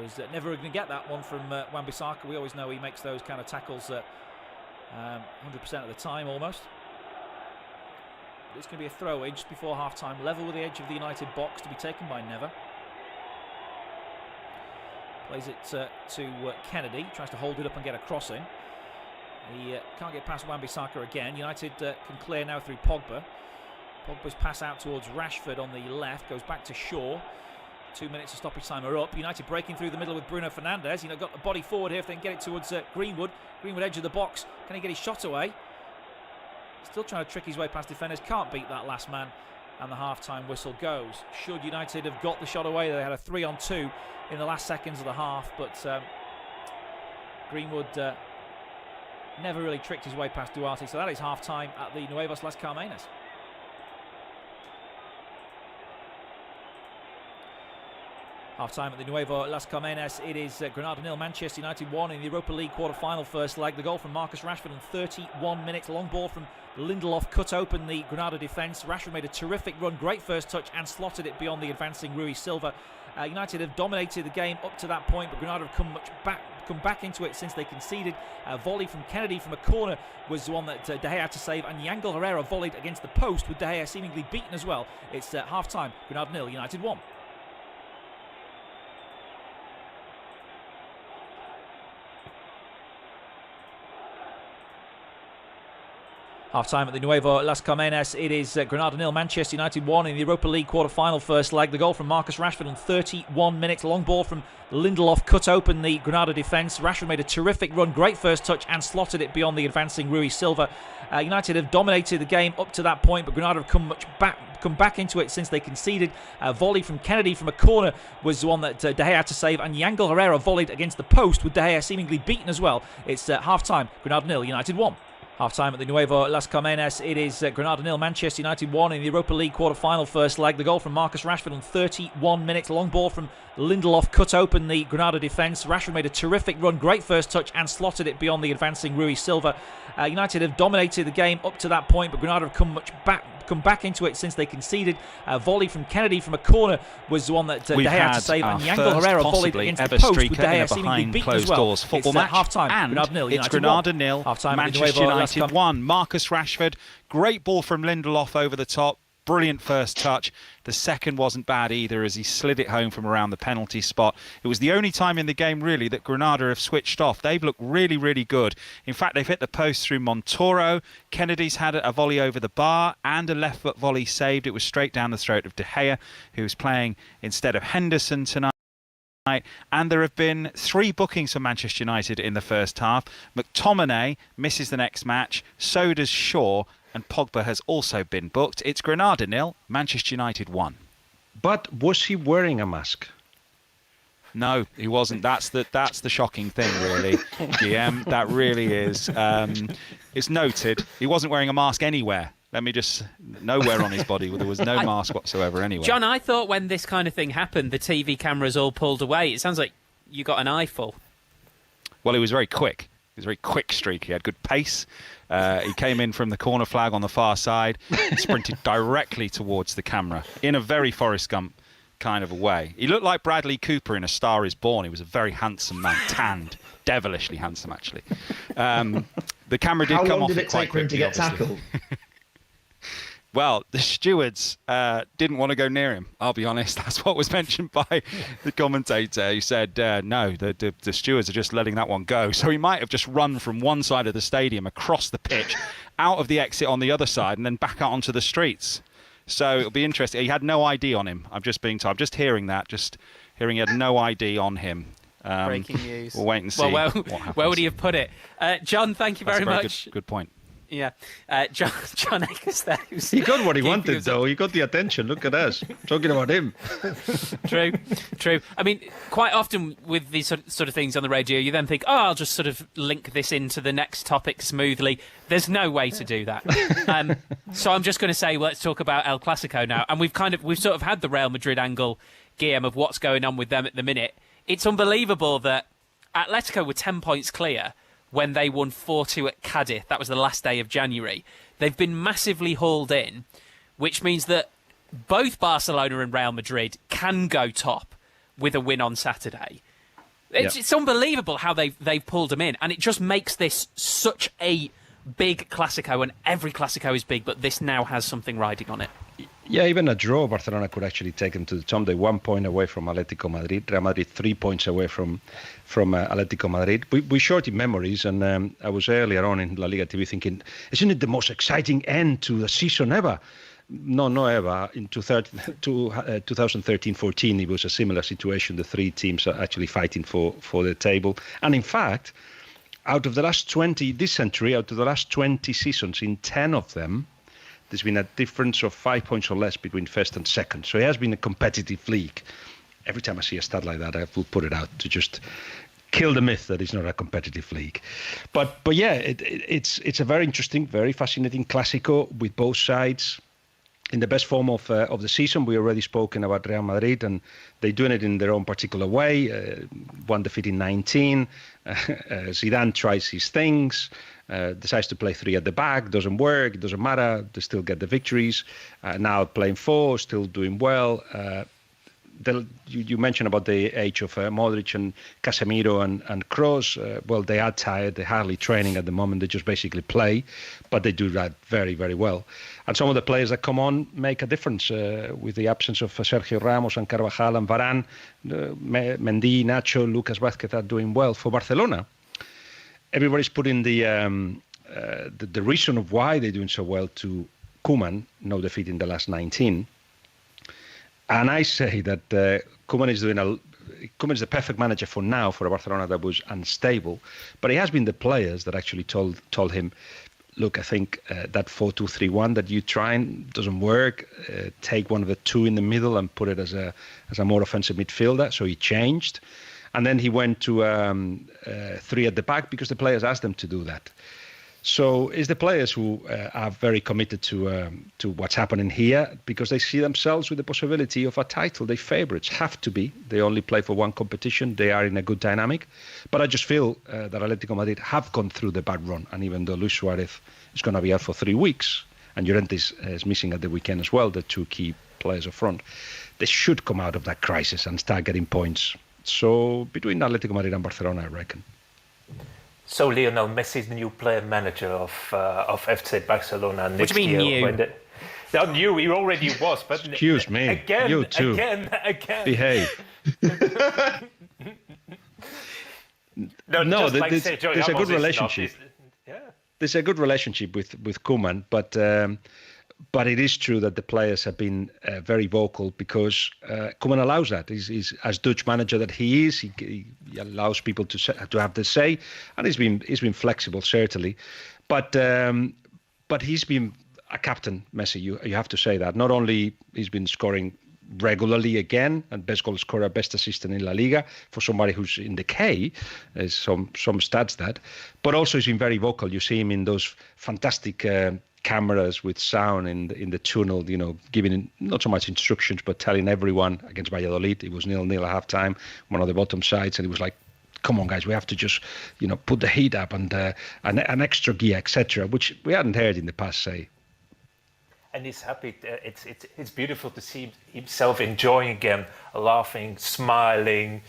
was never going to get that one from Wan-Bissaka. We always know he makes those kind of tackles 100% of the time almost. But it's going to be a throw-in just before half-time. Level with the edge of the United box to be taken by Never. Plays it to Kennedy. Tries to hold it up and get a cross in. He can't get past Wan-Bissaka again. United can clear now through Pogba. Pogba's pass out towards Rashford on the left. Goes back to Shaw. 2 minutes of stoppage time are up. United breaking through the middle with Bruno Fernandes. Got the body forward here if they can get it towards Greenwood. Greenwood edge of the box. Can he get his shot away? Still trying to trick his way past defenders. Can't beat that last man. And the half-time whistle goes. Should United have got the shot away, they had a 3-on-2 in the last seconds of the half, but Greenwood never really tricked his way past Duarte. So that is half-time at the Nuevos Las Carmenas. Half-time at the Nuevo Las Carmenas. It is Granada 0, Manchester United 1 in the Europa League quarter-final first leg. The goal from Marcus Rashford in 31 minutes. Long ball from Lindelof cut open the Granada defence. Rashford made a terrific run, great first touch and slotted it beyond the advancing Rui Silva. United have dominated the game up to that point, but Granada have come back into it since they conceded. A volley from Kennedy from a corner was the one that De Gea had to save, and Yangel Herrera volleyed against the post with De Gea seemingly beaten as well. It's half-time, Granada 0, United 1. Half-time at the Nuevo Las Carmenas. It is Granada 0, Manchester United 1 in the Europa League quarter-final first leg. The goal from Marcus Rashford on 31 minutes. Long ball from Lindelof cut open the Granada defence. Rashford made a terrific run, great first touch, and slotted it beyond the advancing Rui Silva. United have dominated the game up to that point, but Granada have come back into it since they conceded. A volley from Kennedy from a corner was the one that De Gea had to save, and Yangel Herrera volleyed against the post with De Gea seemingly beaten as well. It's half-time, Granada 0, United 1. Half-time at the Nuevo Las Carmenas. It is Granada 0, Manchester United 1 in the Europa League quarter-final first leg. The goal from Marcus Rashford on 31 minutes. Long ball from Lindelof cut open the Granada defence. Rashford made a terrific run, great first touch, and slotted it beyond the advancing Rui Silva. United have dominated the game up to that point, but Granada have come back into it since they conceded. A volley from Kennedy from a corner was the one that De Gea had to save, and Yangel Herrera volleyed against the post with De Gea seemingly beaten as well. Doors football match, half-time, and Granada 0, it's Granada 0, Manchester United 1. Marcus Rashford, great ball from Lindelof over the top. Brilliant first touch. The second wasn't bad either as he slid it home from around the penalty spot. It was the only time in the game really that Granada have switched off. They've looked really, really good. In fact, they've hit the post through Montoro. Kennedy's had a volley over the bar and a left foot volley saved. It was straight down the throat of De Gea, who was playing instead of Henderson tonight. And there have been 3 bookings for Manchester United in the first half. McTominay misses the next match. So does Shaw. And Pogba has also been booked. It's Granada 0, Manchester United 1. But was he wearing a mask? No, he wasn't. That's the shocking thing, really, GM. That really is. It's noted. He wasn't wearing a mask anywhere. Nowhere on his body. There was no mask whatsoever anywhere. John, I thought when this kind of thing happened, the TV cameras all pulled away. It sounds like you got an eyeful. Well, he was very quick. He was a very quick streak. He had good pace. He came in from the corner flag on the far side and sprinted directly towards the camera in a very Forrest Gump kind of a way. He looked like Bradley Cooper in A Star Is Born. He was a very handsome man, tanned, devilishly handsome, actually. The camera did come off it quite quickly. How long did it take for him to get tackled? Well, the stewards didn't want to go near him, I'll be honest. That's what was mentioned by the commentator. He said, no, the stewards are just letting that one go. So he might have just run from one side of the stadium across the pitch, out of the exit on the other side, and then back out onto the streets. So it'll be interesting. He had no ID on him. I'm just hearing that, he had no ID on him. Breaking news. We'll wait and see. Well, where would he have put it? John, thank you very much. Good point. Yeah, John Akers there. He got what he wanted, though. He got the attention. Look at us talking about him. True. I mean, quite often with these sort of things on the radio, you then think, I'll just sort of link this into the next topic smoothly. There's no way to do that. So I'm just going to say, let's talk about El Clasico now. And we've sort of had the Real Madrid angle, Guillaume, of what's going on with them at the minute. It's unbelievable that Atletico were 10 points clear when they won 4-2 at Cadiz. That was the last day of January. They've been massively hauled in, which means that both Barcelona and Real Madrid can go top with a win on Saturday. It's unbelievable how they've pulled them in, and it just makes this such a big Clasico, and every Clasico is big, but this now has something riding on it. Yeah, even a draw, Barcelona could actually take them to the top. They're 1 point away from Atletico Madrid. Real Madrid 3 points away from Atletico Madrid. We short in memories, and I was earlier on in La Liga TV thinking, isn't it the most exciting end to the season ever? No, ever. In 2013-14, it was a similar situation. The 3 teams are actually fighting for the table. And in fact, out of the last 20 seasons, in 10 of them, there's been a difference of 5 points or less between first and second. So it has been a competitive league. Every time I see a stat like that, I will put it out to just kill the myth that it's not a competitive league. But yeah, it's a very interesting, very fascinating Clásico with both sides in the best form of the season. We already spoken about Real Madrid, and they're doing it in their own particular way. One defeat in 19. Zidane tries his things. Decides to play 3 at the back, doesn't work, it doesn't matter, they still get the victories. Now playing 4, still doing well. you mentioned about the age of Modric and Casemiro and Kroos. Well, they are tired. They're hardly training at the moment. They just basically play, but they do that very, very well. And some of the players that come on make a difference with the absence of Sergio Ramos and Carvajal and Varane. Mendy, Nacho, Lucas Vázquez are doing well for Barcelona. Everybody's putting the reason of why they're doing so well to Koeman, no defeat in the last 19. And I say that Koeman is the perfect manager for now for a Barcelona that was unstable. But it has been the players that actually told him, look, I think that 4-2-3-1 that you trying doesn't work. Take one of the two in the middle and put it as a more offensive midfielder. So he changed. And then he went to 3 at the back because the players asked them to do that. So it's the players who are very committed to what's happening here because they see themselves with the possibility of a title. They favourites have to be. They only play for one competition. They are in a good dynamic. But I just feel that Atletico Madrid have gone through the bad run. And even though Luis Suarez is going to be out for 3 weeks and Llorente is missing at the weekend as well, the 2 key players up front, they should come out of that crisis and start getting points. So between Atletico Madrid and Barcelona, I reckon. So Lionel Messi is the new player manager of FC Barcelona next year. What do you mean new? Not new, he already was, but excuse me, again, you too. Again. Behave. No, there's a good relationship. There's a good relationship with Koeman, but it is true that the players have been very vocal because Koeman allows that. He's as Dutch manager that he is. He allows people to have the say, and he's been flexible certainly, but he's been a captain, Messi. You have to say that. Not only he's been scoring regularly again and best goal scorer, best assistant in La Liga for somebody who's in the K, there's some stats that, but also he's been very vocal. You see him in those fantastic cameras with sound in the tunnel, giving not so much instructions, but telling everyone against Valladolid. It was 0-0 at half time, one of the bottom sides, and he was like, come on, guys, we have to just, put the heat up and an extra gear, etc., which we hadn't heard in the past, say. And he's happy. It's beautiful to see himself enjoying again, laughing, smiling,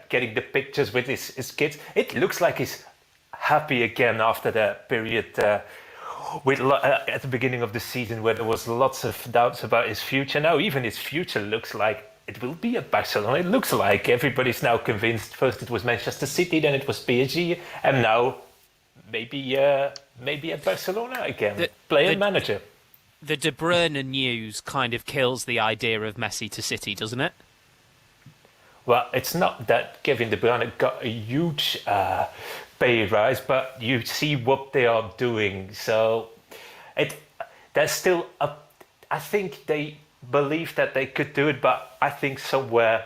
getting the pictures with his kids. It looks like he's happy again after the period at the beginning of the season where there was lots of doubts about his future. Now even his future looks like it will be at Barcelona. It looks like everybody's now convinced. First it was Manchester City, then it was PSG, and now maybe at Barcelona again. Manager. The De Bruyne news kind of kills the idea of Messi to City, doesn't it? Well, it's not that Kevin De Bruyne got a huge pay rise, but you see what they are doing. So there's still I think they believe that they could do it, but I think somewhere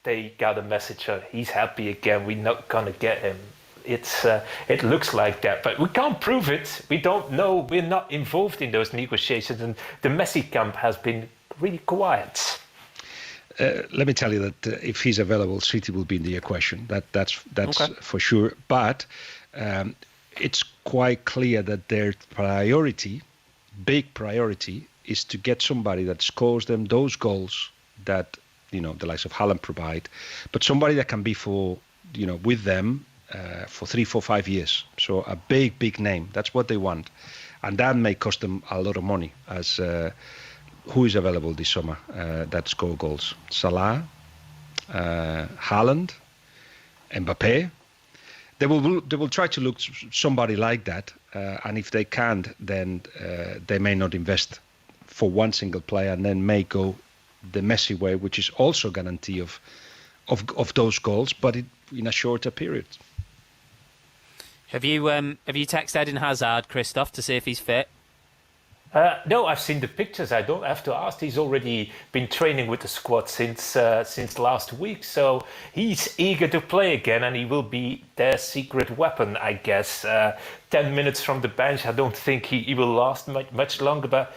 they got a message of he's happy again. We're not gonna get him. It looks like that, but we can't prove it. We don't know. We're not involved in those negotiations, and the Messi camp has been really quiet. Let me tell you that if he's available, City will be in the equation. That's okay, for sure. But it's quite clear that their big priority, is to get somebody that scores them those goals that the likes of Haaland provide, but somebody that can be with them for 3, 4, 5 years. So a big name. That's what they want, and that may cost them a lot of money. As who is available this summer that score goals? Salah, Haaland, Mbappe. They will try to look somebody like that, and if they can't, then they may not invest for one single player, and then may go the Messi way, which is also a guarantee of those goals, but in a shorter period. Have you texted Eden Hazard, Christoph, to see if he's fit? No, I've seen the pictures. I don't have to ask. He's already been training with the squad since last week, so he's eager to play again, and he will be their secret weapon, I guess. 10 minutes from the bench, I don't think he will last much longer, but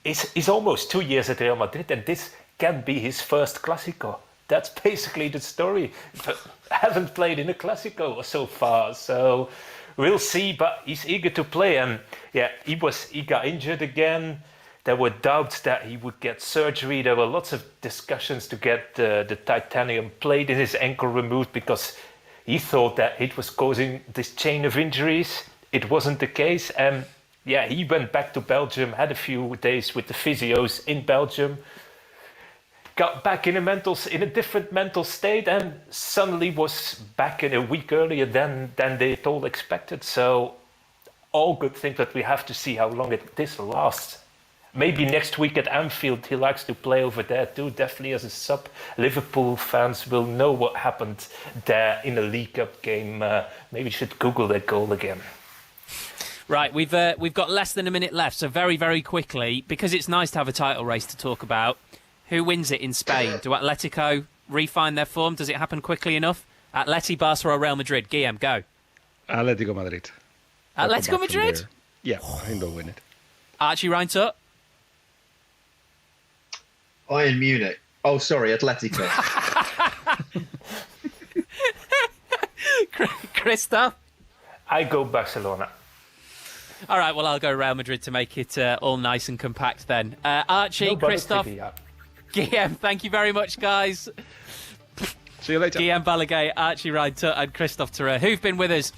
he's almost 2 years at Real Madrid, and this can be his first Clásico. That's basically the story. But haven't played in a Clásico so far, so we'll see. But he's eager to play, and he got injured again. There were doubts that he would get surgery. There were lots of discussions to get the titanium plate in his ankle removed because he thought that it was causing this chain of injuries. It wasn't the case. And yeah, he went back to Belgium, had a few days with the physios in Belgium, got back in a different mental state, and suddenly was back in a week earlier than they had all expected. So all good things, but we have to see how long this lasts. Maybe next week at Anfield, he likes to play over there too. Definitely as a sub. Liverpool fans will know what happened there in a League Cup game. Maybe you should Google that goal again. Right, we've got less than a minute left, so very, very quickly, because it's nice to have a title race to talk about, who wins it in Spain? Do Atletico refine their form? Does it happen quickly enough? Atleti, Barca or Real Madrid? Guillem, go. Atletico Madrid. Atletico Madrid? Yeah, I think they'll win it. Archie Reintutt? Bayern Munich. Oh, sorry, Atletico. Christoph? I go Barcelona. All right, well, I'll go Real Madrid to make it all nice and compact then. Archie, Christoph, Guillem, thank you very much, guys. See you later. Guillem Balaguer, Archie Reintutt and Christoph Terreur, who've been with us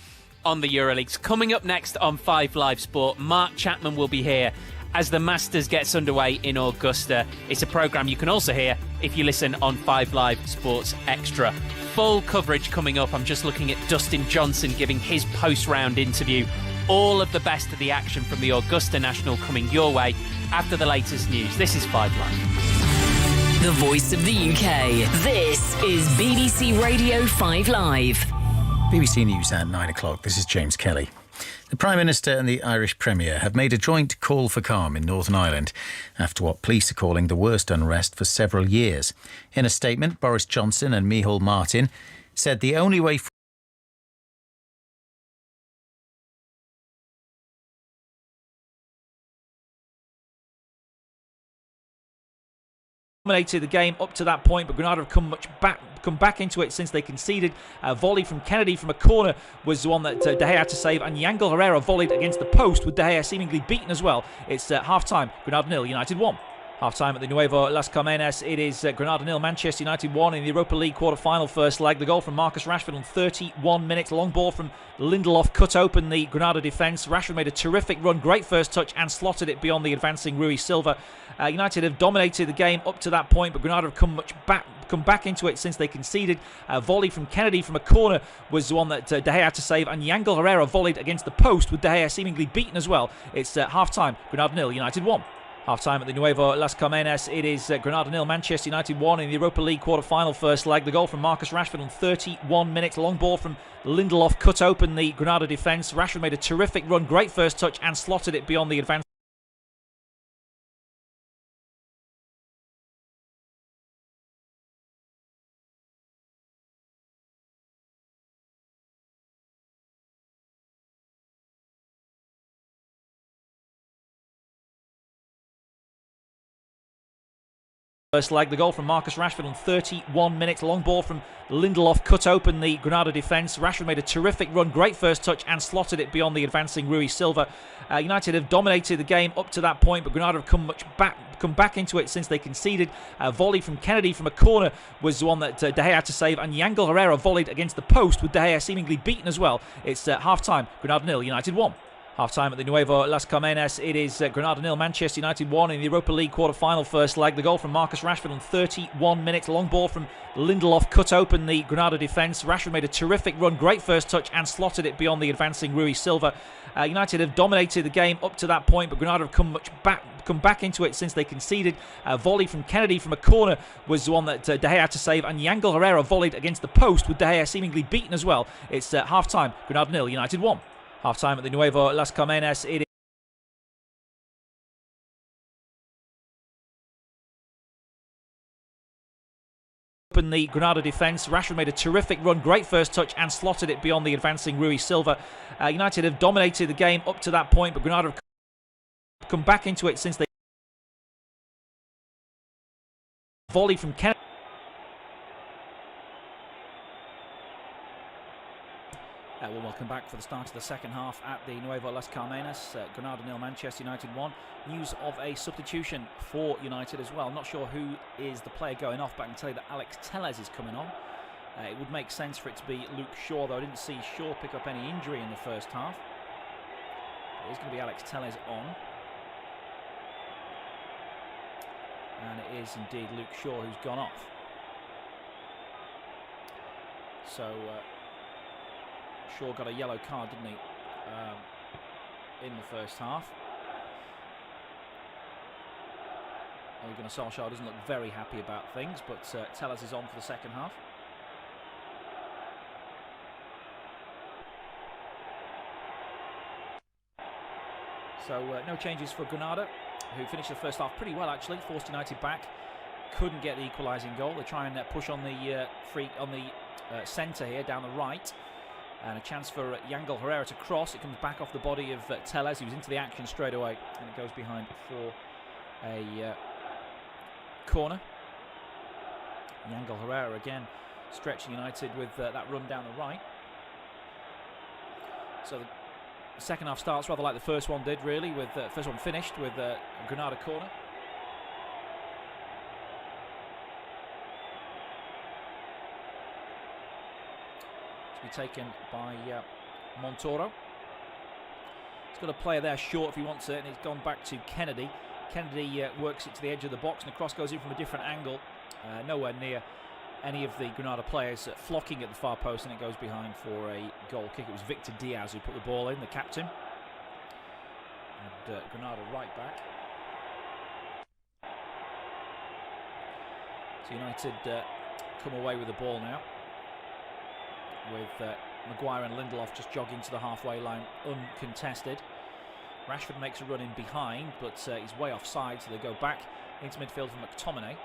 on the EuroLeagues. Coming up next on 5 Live Sport, Mark Chapman will be here as the Masters gets underway in Augusta. It's a programme you can also hear if you listen on 5 Live Sports Extra. Full coverage coming up. I'm just looking at Dustin Johnson giving his post-round interview. All of the best of the action from the Augusta National coming your way after the latest news. This is 5 Live. The voice of the UK. This is BBC Radio 5 Live. BBC News at 9 o'clock. This is James Kelly. The Prime Minister and the Irish Premier have made a joint call for calm in Northern Ireland after what police are calling the worst unrest for several years. In a statement, Boris Johnson and Micheál Martin said the only way Dominated the game up to that point, but Granada have come back into it since they conceded. A volley from Kennedy from a corner was the one that De Gea had to save, and Yangel Herrera volleyed against the post with De Gea seemingly beaten as well. It's half-time, Granada 0, United 1. Half-time at the Nuevo Las Carmenas, it is Granada 0, Manchester United 1 in the Europa League quarter-final first leg. The goal from Marcus Rashford on 31 minutes. Long ball from Lindelof cut open the Granada defence. Rashford made a terrific run, great first touch, and slotted it beyond the advancing Rui Silva. United have dominated the game up to that point, but Granada have come back into it since they conceded. A volley from Kennedy from a corner was the one that De Gea had to save, and Yangel Herrera volleyed against the post with De Gea seemingly beaten as well. It's half-time, Granada 0, United 1. Half-time at the Nuevo Las Carmenas, it is Granada 0, Manchester United 1 in the Europa League quarter-final first leg. The goal from Marcus Rashford on 31 minutes. Long ball from Lindelof cut open the Granada defence. Rashford made a terrific run, great first touch, and slotted it beyond the advanced first leg. The goal from Marcus Rashford on 31 minutes. Long ball from Lindelof cut open the Granada defence. Rashford made a terrific run, great first touch, and slotted it beyond the advancing Rui Silva. United have dominated the game up to that point, but Granada have come back into it since they conceded. A volley from Kennedy from a corner was the one that De Gea had to save, and Yangel Herrera volleyed against the post with De Gea seemingly beaten as well. It's half-time, Granada 0, United 1. Half-time at the Nuevo Las Carmenas, it is Granada 0, Manchester United 1 in the Europa League quarter-final first leg. The goal from Marcus Rashford on 31 minutes. Long ball from Lindelof cut open the Granada defence. Rashford made a terrific run, great first touch, and slotted it beyond the advancing Rui Silva. United have dominated the game up to that point, but Granada have come back into it since they conceded. A volley from Kennedy from a corner was the one that De Gea had to save, and Yangel Herrera volleyed against the post with De Gea seemingly beaten as well. It's half-time, Granada 0, United 1. Half-time at the Nuevo Las Carmenas, it is open the Granada defence. Rashford made a terrific run, great first touch, and slotted it beyond the advancing Rui Silva. United have dominated the game up to that point, but Granada have come back into it since they volley from Kennedy. Well, welcome back for the start of the second half at the Nuevo Las Carmenas. Granada 0, Manchester United 1. News of a substitution for United as well. I'm not sure who is the player going off, but I can tell you that Alex Telles is coming on. It would make sense for it to be Luke Shaw, though I didn't see Shaw pick up any injury in the first half. But it is going to be Alex Telles on. And it is indeed Luke Shaw who's gone off. So Shaw got a yellow card, didn't he, in the first half. Ole Gunnar Solskjaer doesn't look very happy about things, but Telles is on for the second half. So no changes for Granada, who finished the first half pretty well actually, forced United back, couldn't get the equalising goal. They try and push on the centre here, down the right, and a chance for Yangel Herrera to cross. It comes back off the body of Telles, who's into the action straight away, and it goes behind for a corner. Yangel Herrera again stretching United with that run down the right. So the second half starts rather like the first one did, really, with the first one finished with a Granada corner. To be taken by Montoro. He's got a player there short if he wants it, and he's gone back to Kennedy. Kennedy works it to the edge of the box, and the cross goes in from a different angle, nowhere near any of the Granada players, flocking at the far post, and it goes behind for a goal kick. It was Victor Diaz who put the ball in, the captain. And Granada right back. So United come away with the ball now, with Maguire and Lindelof just jogging to the halfway line uncontested. Rashford makes a run in behind, but he's way offside, so they go back into midfield for McTominay.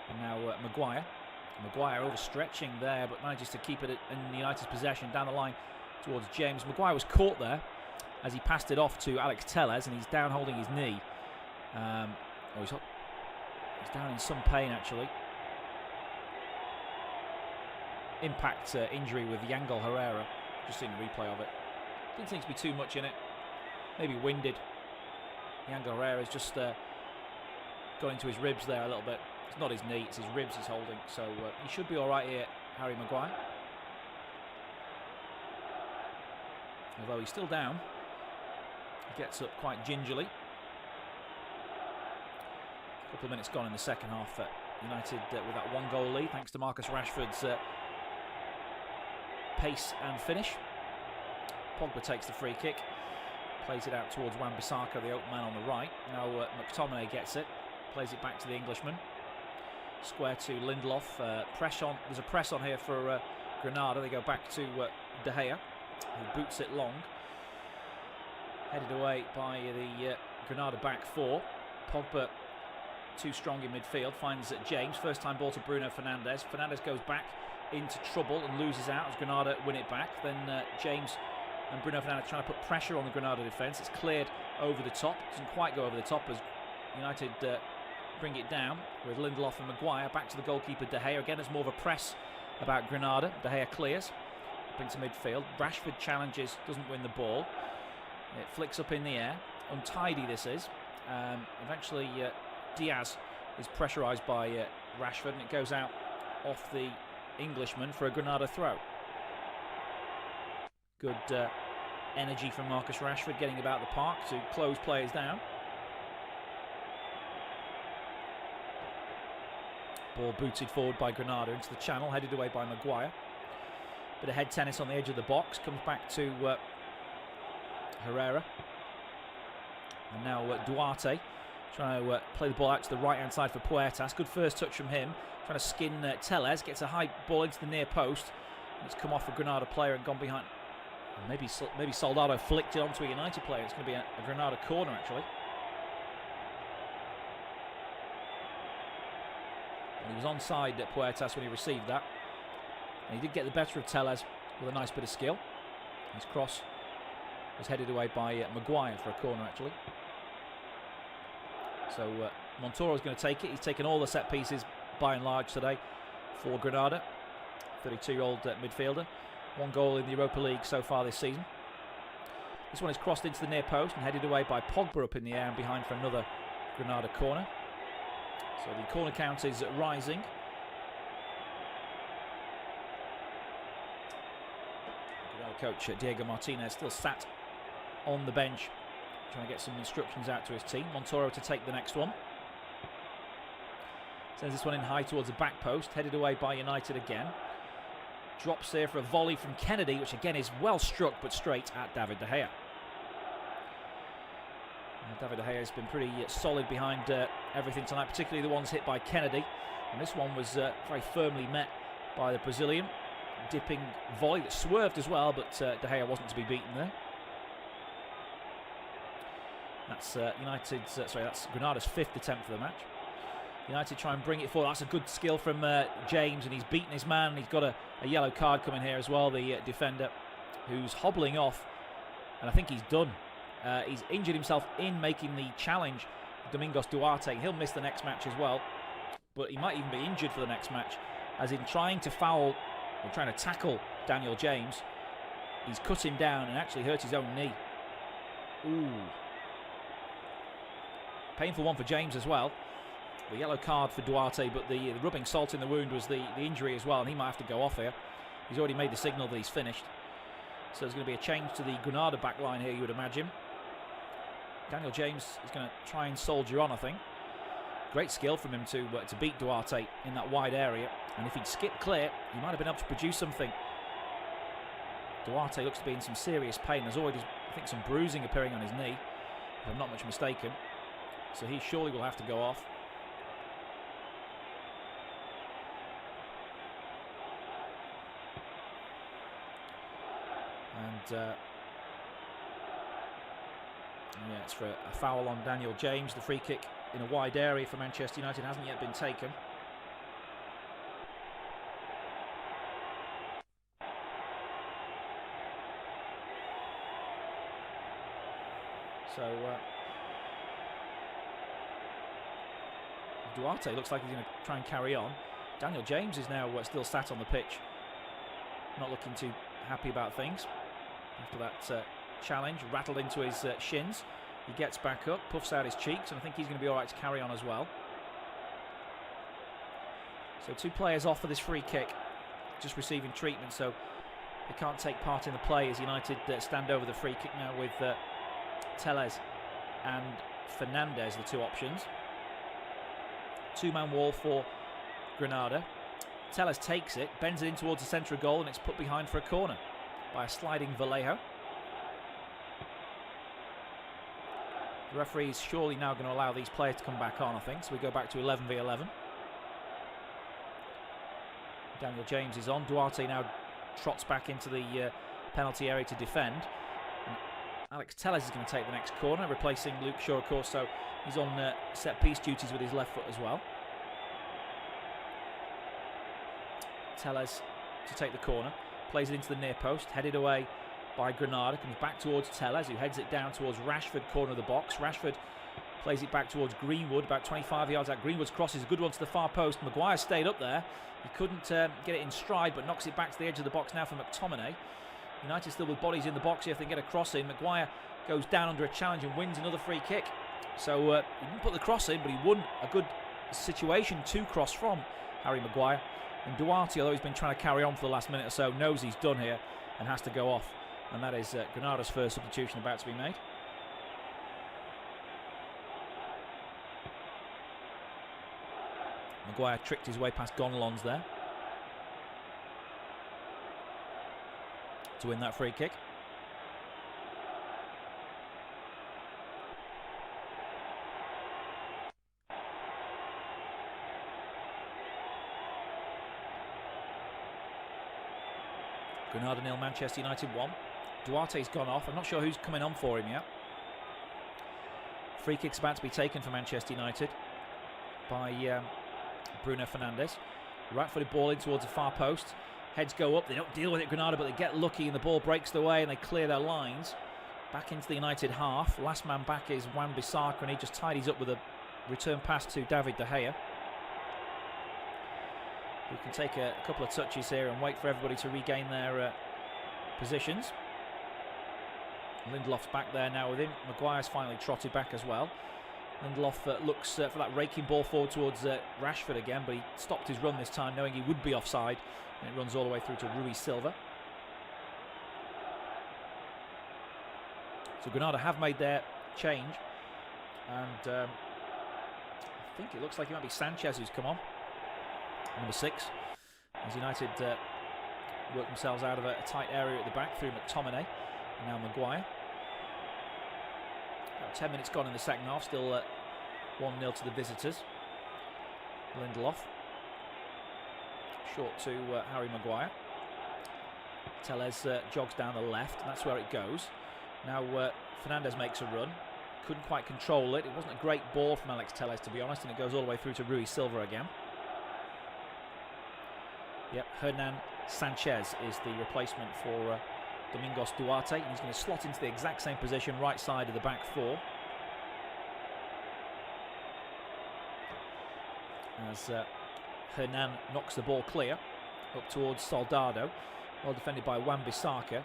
And now Maguire. Maguire overstretching there, but manages to keep it in United's possession down the line towards James. Maguire was caught there as he passed it off to Alex Telles, and he's down holding his knee. He's down in some pain actually. Impact injury with Yangel Herrera. Just seen the replay of it. Didn't seem to be too much in it. Maybe winded. Yangel Herrera's just got into his ribs there a little bit. It's not his knee, it's his ribs he's holding. So he should be all right here, Harry Maguire. Although he's still down. He gets up quite gingerly. A couple of minutes gone in the second half. United with that one goal lead, thanks to Marcus Rashford's pace and finish. Pogba takes the free kick. Plays it out towards Wan-Bissaka, the open man on the right. Now McTominay gets it. Plays it back to the Englishman. Square to Lindelof. Press on. There's a press on here for Granada. They go back to De Gea, who boots it long. Headed away by the Granada back four. Pogba too strong in midfield. Finds James. First time ball to Bruno Fernandes. Fernandes goes back into trouble and loses out as Granada win it back. Then James and Bruno Fernandes trying to put pressure on the Granada defence. It's cleared over the top. Doesn't quite go over the top as United bring it down with Lindelof and Maguire. Back to the goalkeeper De Gea. Again, there's more of a press about Granada. De Gea clears. Up into midfield. Rashford challenges, doesn't win the ball. It flicks up in the air. Untidy this is. Eventually Diaz is pressurised by Rashford, and it goes out off the Englishman for a Granada throw. Good energy from Marcus Rashford getting about the park to close players down. Ball booted forward by Granada into the channel, headed away by Maguire. Bit of head tennis on the edge of the box, comes back to Herrera. And now Duarte trying to play the ball out to the right hand side for Puertas. Good first touch from him, trying to skin Telles, gets a high ball into the near post. It's come off a Granada player and gone behind. Maybe Soldado flicked it onto a United player. It's going to be a Granada corner actually. And he was onside at Puertas when he received that. And he did get the better of Telles with a nice bit of skill. His cross was headed away by Maguire for a corner actually. So Montoro's going to take it. He's taken all the set pieces by and large today for Granada. 32-year-old midfielder. 1 goal in the Europa League so far this season. This one is crossed into the near post and headed away by Pogba up in the air and behind for another Granada corner. So the corner count is rising. Granada coach Diego Martinez still sat on the bench trying to get some instructions out to his team. Montoro to take the next one. Sends this one in high towards the back post, headed away by United again. Drops there for a volley from Kennedy, which again is well struck but straight at David De Gea. David De Gea has been pretty solid behind everything tonight, particularly the ones hit by Kennedy. And this one was very firmly met by the Brazilian. Dipping volley that swerved as well, but De Gea wasn't to be beaten there. That's that's Granada's 5th attempt for the match. United try and bring it forward. That's a good skill from James, and he's beaten his man. He's got a yellow card coming here as well, the defender, who's hobbling off, and I think he's done. He's injured himself in making the challenge, Domingos Duarte. He'll miss the next match as well, but he might even be injured for the next match, as in trying to foul, or trying to tackle Daniel James. He's cut him down and actually hurt his own knee. Ooh. Painful one for James as well. The yellow card for Duarte, but the rubbing salt in the wound was the injury as well, and he might have to go off here. He's already made the signal that he's finished. So there's going to be a change to the Granada back line here, you would imagine. Daniel James is going to try and soldier on, I think. Great skill from him to beat Duarte in that wide area, and if he'd skipped clear, he might have been able to produce something. Duarte looks to be in some serious pain. There's already, I think, some bruising appearing on his knee, if I'm not much mistaken. So he surely will have to go off. And yeah, it's for a foul on Daniel James. The free kick in a wide area for Manchester United hasn't yet been taken. So Duarte looks like he's going to try and carry on. Daniel James is now still sat on the pitch, not looking too happy about things after that challenge. Rattled into his shins. He gets back up, puffs out his cheeks, and I think he's going to be alright to carry on as well. So 2 players off for this free kick, just receiving treatment, so they can't take part in the play as United stand over the free kick now with Tellez and Fernandez, the 2 options. 2-man wall for Granada. Tellez takes it, bends it in towards the centre of goal, and it's put behind for a corner by a sliding Vallejo. The referee is surely now going to allow these players to come back on, I think. So we go back to 11v11. Daniel James is on. Duarte now trots back into the penalty area to defend. And Alex Tellez is going to take the next corner, replacing Luke Shaw, of course, so he's on set-piece duties with his left foot as well. Tellez to take the corner, plays it into the near post, headed away by Granada, comes back towards Tellez, who heads it down towards Rashford, corner of the box. Rashford plays it back towards Greenwood, about 25 yards out. Greenwood's cross is a good one to the far post. Maguire stayed up there. He couldn't get it in stride, but knocks it back to the edge of the box now for McTominay. United still with bodies in the box here if they get a cross in. Maguire goes down under a challenge and wins another free kick. So he didn't put the cross in, but he won a good situation to cross from Harry Maguire. And Duarte, although he's been trying to carry on for the last minute or so, knows he's done here and has to go off. And that is Granada's first substitution about to be made. Maguire tricked his way past Gonalons there to win that free kick. Granada 0, Manchester United 1. Duarte's gone off. I'm not sure who's coming on for him yet. Free kick's about to be taken for Manchester United by Bruno Fernandes. Right-footed ball in towards the far post. Heads go up. They don't deal with it, Granada, but they get lucky and the ball breaks their way and they clear their lines. Back into the United half. Last man back is Wan-Bissaka, and he just tidies up with a return pass to David De Gea, who can take a couple of touches here and wait for everybody to regain their positions. Lindelof's back there now with him. Maguire's finally trotted back as well. Lindelof looks for that raking ball forward towards Rashford again, but he stopped his run this time knowing he would be offside, and it runs all the way through to Rui Silva. So Granada have made their change, and I think it looks like it might be Sanchez who's come on, number 6, as United work themselves out of a tight area at the back through McTominay and now Maguire. About 10 minutes gone in the second half, still 1-0 to the visitors. Lindelof short to Harry Maguire. Tellez jogs down the left, and that's where it goes. Now Fernandes makes a run, couldn't quite control it. It wasn't a great ball from Alex Tellez, to be honest, and it goes all the way through to Rui Silva again. Yep, Hernan Sanchez is the replacement for Domingos Duarte, and he's going to slot into the exact same position, right side of the back four. As Hernan knocks the ball clear up towards Soldado, well defended by Wan-Bissaka.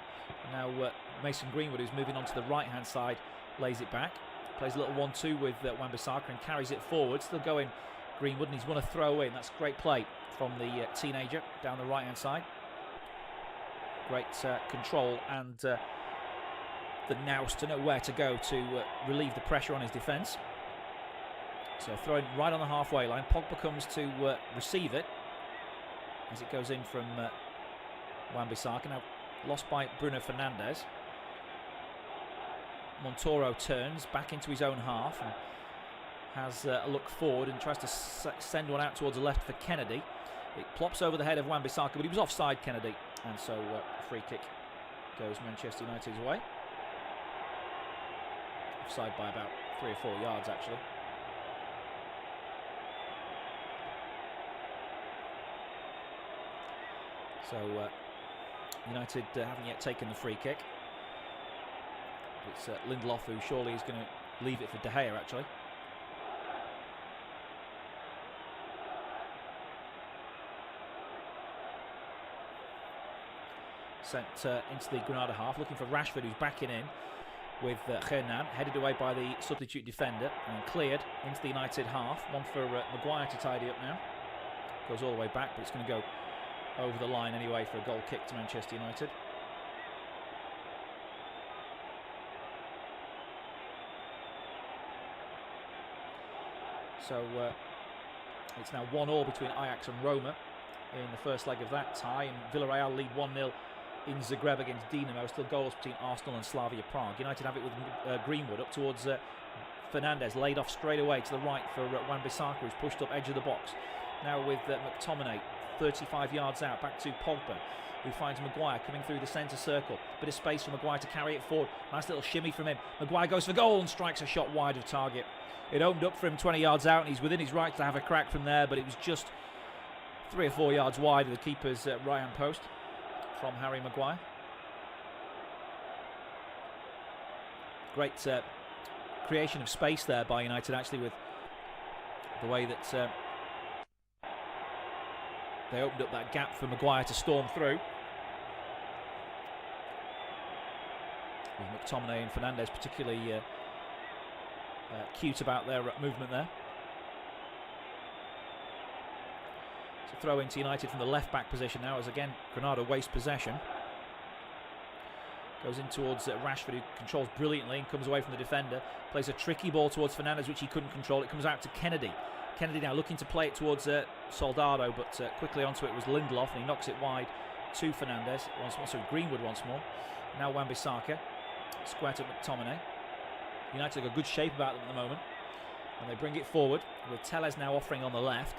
Now Mason Greenwood, who's moving onto the right hand side, lays it back, plays a little 1-2 with Wan-Bissaka and carries it forward. Still going Greenwood, and he's won a throw in. That's great play from the teenager down the right hand side. Great control and the nous to know where to go to relieve the pressure on his defence. So throwing right on the halfway line. Pogba comes to receive it as it goes in from Wan-Bissaka. Now lost by Bruno Fernandes. Montoro turns back into his own half and has a look forward and tries to send one out towards the left for Kennedy. It plops over the head of Wan-Bissaka, but he was offside, Kennedy, and so a free kick goes Manchester United's way. Offside by about 3 or 4 yards, actually. So United haven't yet taken the free kick. It's Lindelof who surely is going to leave it for De Gea, actually. Sent into the Granada half, looking for Rashford, who's backing in with Hernan, headed away by the substitute defender and cleared into the United half. One for Maguire to tidy up now. Goes all the way back, but it's going to go over the line anyway for a goal kick to Manchester United. So it's now 1-1 between Ajax and Roma in the first leg of that tie, and Villarreal lead 1-0 in Zagreb against Dinamo. Still goals between Arsenal and Slavia Prague. United have it with Greenwood up towards Fernandes, laid off straight away to the right for Wan-Bissaka, who's pushed up edge of the box. Now with McTominay 35 yards out, back to Pogba, who finds Maguire coming through the centre circle. Bit of space for Maguire to carry it forward. Nice little shimmy from him. Maguire goes for goal and strikes a shot wide of target. It opened up for him 20 yards out, and he's within his right to have a crack from there, but it was just 3 or 4 yards wide of the keeper's right-hand post from Harry Maguire. Great creation of space there by United, actually, with the way that they opened up that gap for Maguire to storm through. With McTominay and Fernandes particularly cute about their movement there. So throw into United from the left-back position now, as again Granada waste possession. Goes in towards Rashford, who controls brilliantly and comes away from the defender. Plays a tricky ball towards Fernandes, which he couldn't control. It comes out to Kennedy. Kennedy now looking to play it towards Soldado, but quickly onto it was Lindelof, and he knocks it wide to Fernandes. Once more, so Greenwood once more. Now Wan-Bissaka. Square to McTominay. United have got good shape about them at the moment, and they bring it forward with Tellez now offering on the left.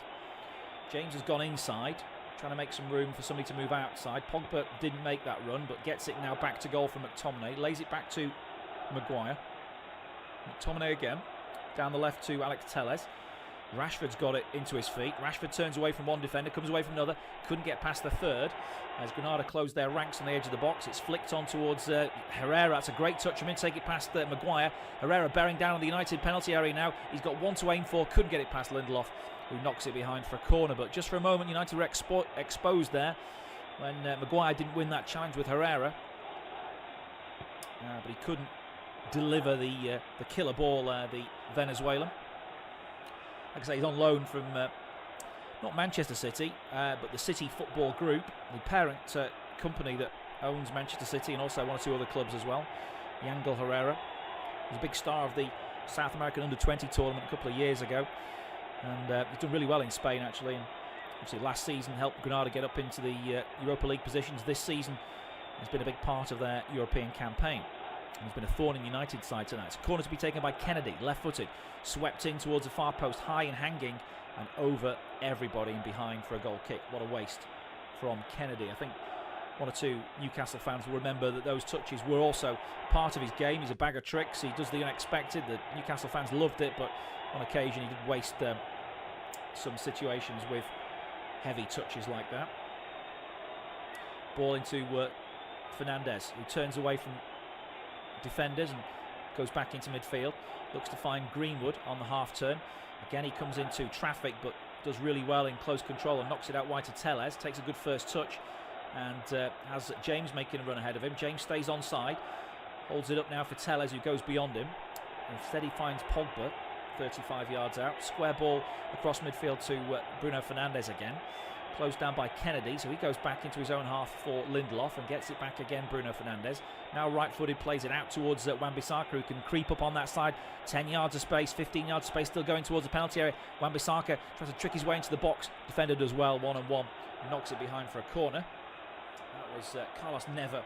James has gone inside, trying to make some room for somebody to move outside. Pogba didn't make that run, but gets it now back to goal from McTominay. Lays it back to Maguire. McTominay again. Down the left to Alex Tellez. Rashford's got it into his feet. Rashford turns away from one defender, comes away from another. Couldn't get past the third. As Granada closed their ranks on the edge of the box, it's flicked on towards Herrera. That's a great touch from him. Take it past Maguire. Herrera bearing down on the United penalty area now. He's got one to aim for. Couldn't get it past Lindelof, who knocks it behind for a corner. But just for a moment, United were exposed there when Maguire didn't win that challenge with Herrera. but he couldn't deliver the killer ball, the Venezuelan. Like I say, he's on loan from not Manchester City, but the City Football Group, the parent company that owns Manchester City and also one or two other clubs as well. Yangel Herrera was a big star of the South American Under-20 tournament a couple of years ago, and he's done really well in Spain actually. And obviously last season helped Granada get up into the Europa League positions. This season has been a big part of their European campaign. And he's been a thorn in United side tonight. It's a corner to be taken by Kennedy, left-footed, swept in towards the far post, high and hanging, and over everybody and behind for a goal kick. What a waste from Kennedy. I think one or two Newcastle fans will remember that those touches were also part of his game. He's a bag of tricks. He does the unexpected. The Newcastle fans loved it, but on occasion he did waste some situations with heavy touches like that. Ball into Fernandez, who turns away from defenders and goes back into midfield. Looks to find Greenwood on the half turn. Again, he comes into traffic, but does really well in close control and knocks it out wide to Tellez. Takes a good first touch and has James making a run ahead of him. James stays onside, holds it up now for Tellez, who goes beyond him. Instead, he finds Pogba 35 yards out. Square ball across midfield to Bruno Fernandes again. Closed down by Kennedy, so he goes back into his own half for Lindelof and gets it back again, Bruno Fernandes. Now right-footed, plays it out towards Wan-Bissaka, who can creep up on that side. 10 yards of space, 15 yards of space, still going towards the penalty area. Wan-Bissaka tries to trick his way into the box. Defender does well, one-on-one, knocks it behind for a corner. That was Carlos Neva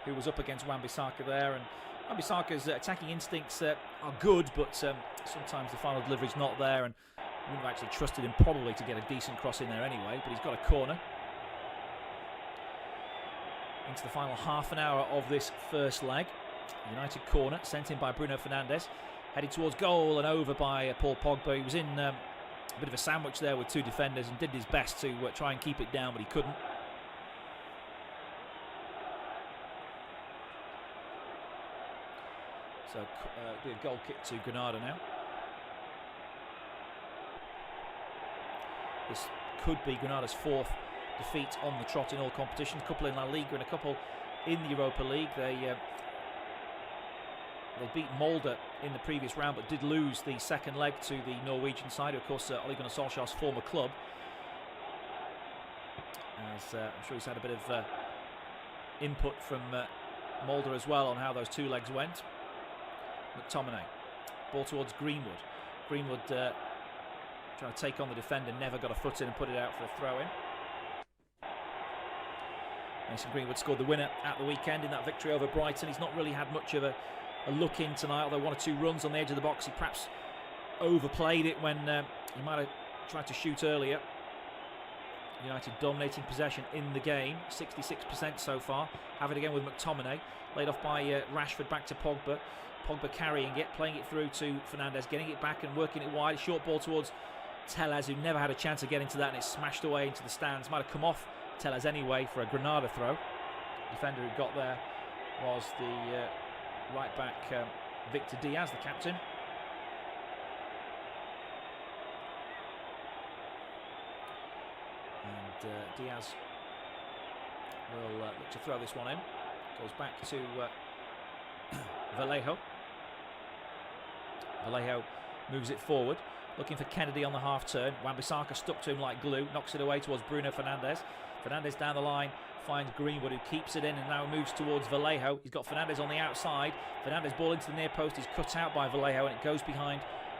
who was up against Wan-Bissaka there, and Wan-Bissaka's attacking instincts are good, but sometimes the final delivery's not there, and wouldn't have actually trusted him probably to get a decent cross in there anyway, but he's got a corner. Into the final half an hour of this first leg. United corner sent in by Bruno Fernandes, headed towards goal and over by Paul Pogba. He was in a bit of a sandwich there with two defenders and did his best to try and keep it down, but he couldn't. So it'll be a goal kick to Granada now. This could be Granada's fourth defeat on the trot in all competitions. A couple in La Liga and a couple in the Europa League. They beat Molde in the previous round, but did lose the second leg to the Norwegian side, of course, Ole Gunnar Solskjaer's former club. As I'm sure he's had a bit of input from Molde as well on how those two legs went. McTominay, ball towards Greenwood. Greenwood trying to take on the defender, never got a foot in and put it out for a throw-in. Mason Greenwood scored the winner at the weekend in that victory over Brighton. He's not really had much of a look in tonight, although one or two runs on the edge of the box. He perhaps overplayed it when he might have tried to shoot earlier. United dominating possession in the game, 66% so far. Have it again with McTominay, laid off by Rashford back to Pogba. Pogba carrying it, playing it through to Fernandes, getting it back and working it wide. Short ball towards Tellez, who never had a chance to get into that, and it's smashed away into the stands. Might have come off Tellez anyway for a Granada throw. Defender who got there was the right back Victor Diaz, the captain. And Diaz will look to throw this one in. Goes back to Vallejo. Vallejo moves it forward, looking for Kennedy on the half turn. Wan-Bissaka stuck to him like glue, knocks it away towards Bruno Fernandes. Fernandes down the line, finds Greenwood, who keeps it in and now moves towards Vallejo. He's got Fernandes on the outside. Fernandes ball into the near post is cut out by Vallejo and it goes behind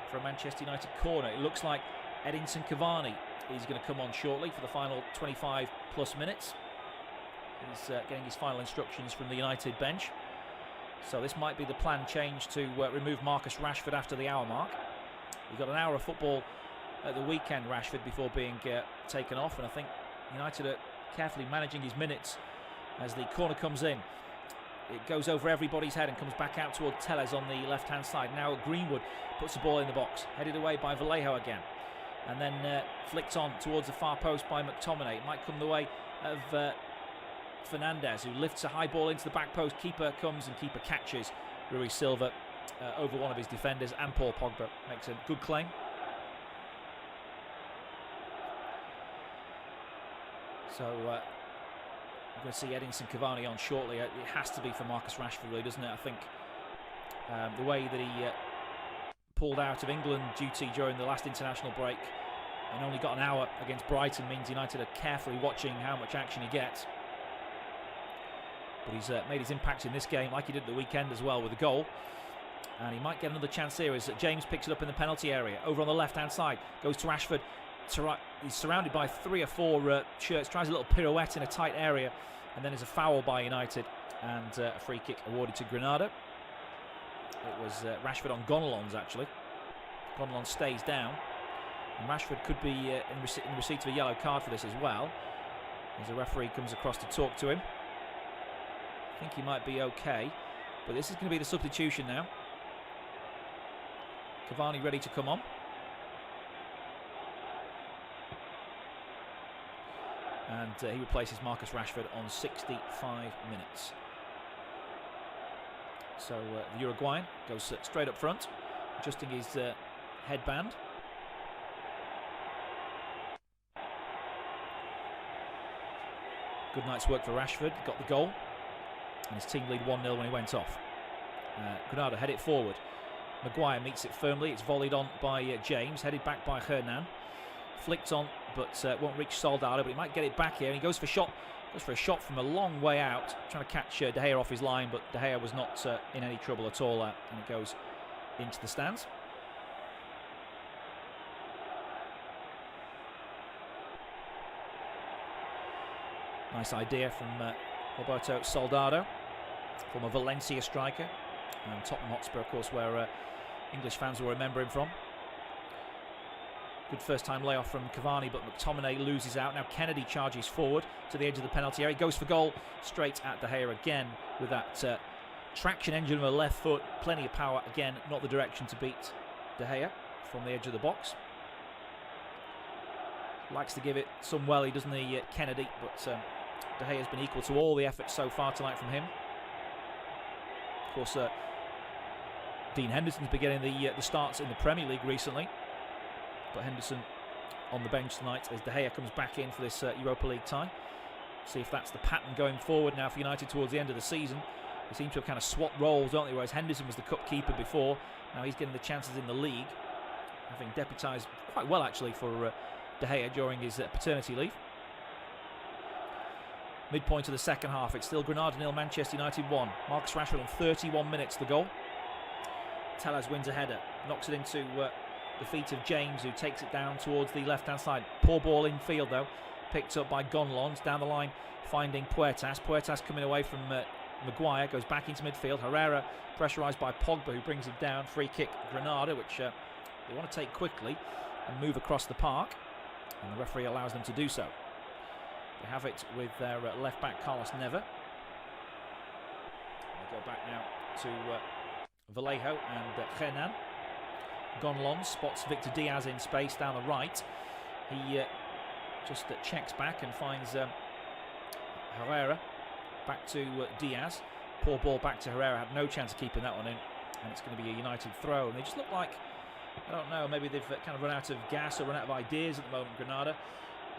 for a Manchester United corner. It looks like Edinson Cavani is going to come on shortly for the final 25 plus minutes. He's getting his final instructions from the United bench. So this might be the plan change to remove Marcus Rashford after the hour mark. We've got an hour of football at the weekend, Rashford, before being taken off, and I think United are carefully managing his minutes as the corner comes in. It goes over everybody's head and comes back out towards Tellez on the left-hand side. Now Greenwood puts the ball in the box, headed away by Vallejo again, and then flicked on towards the far post by McTominay. It might come the way of Fernandes, who lifts a high ball into the back post. Keeper comes and keeper catches Rui Silva over one of his defenders, and Paul Pogba makes a good claim. So We're going to see Edinson Cavani on shortly. It has to be for Marcus Rashford, really, doesn't it? I think the way that he pulled out of England duty during the last international break and only got an hour against Brighton means United are carefully watching how much action he gets. But he's made his impact in this game like he did at the weekend as well with a goal. And he might get another chance here as James picks it up in the penalty area. Over on the left-hand side, goes to Rashford. He's surrounded by 3 or 4 shirts, tries a little pirouette in a tight area, and then there's a foul by United and a free kick awarded to Granada. It was Rashford on Gonalons, actually. Gonalons stays down, and Rashford could be in receipt of a yellow card for this as well, as the referee comes across to talk to him. I think he might be okay, but this is going to be the substitution now. Cavani ready to come on. And he replaces Marcus Rashford on 65 minutes. So the Uruguayan goes straight up front, adjusting his headband. Good night's work for Rashford, got the goal. And his team lead 1-0 when he went off. Granada head it forward. Maguire meets it firmly. It's volleyed on by James, headed back by Hernan. Flicked on, but won't reach Soldado, but he might get it back here. And he goes for a shot from a long way out, trying to catch De Gea off his line, but De Gea was not in any trouble at all, and it goes into the stands. Nice idea from Roberto Soldado, former Valencia striker, and Tottenham Hotspur, of course, where English fans will remember him from. Good first-time layoff from Cavani, but McTominay loses out. Now Kennedy charges forward to the edge of the penalty area. He goes for goal, straight at De Gea again with that traction engine of a left foot. Plenty of power. Again, not the direction to beat De Gea from the edge of the box. Likes to give it some welly, doesn't he, Kennedy? But De Gea has been equal to all the efforts so far tonight from him. Of course, Dean Henderson's been getting the starts in the Premier League recently. But Henderson on the bench tonight as De Gea comes back in for this Europa League tie. See if that's the pattern going forward now for United towards the end of the season. They seem to have kind of swapped roles, don't they? Whereas Henderson was the cup keeper before. Now he's getting the chances in the league, having deputised quite well actually for De Gea during his paternity leave. Midpoint of the second half, it's still Granada 0, Manchester United 1. Marcus Rashford on 31 minutes the goal. Tellez wins a header, knocks it into the feet of James, who takes it down towards the left-hand side. Poor ball in field though, picked up by Gonalons, down the line finding Puertas. Puertas coming away from Maguire, goes back into midfield. Herrera pressurised by Pogba, who brings him down. Free kick Granada, which they want to take quickly and move across the park, and the referee allows them to do so. They have it with their left-back Carlos Neva. They go back now to Vallejo and Hernan. Gonalons spots Victor Diaz in space down the right. He just checks back and finds Herrera. Back to Diaz. Poor ball back to Herrera. Had no chance of keeping that one in. And it's going to be a United throw. And they just look like, I don't know, maybe they've kind of run out of gas or run out of ideas at the moment, Granada.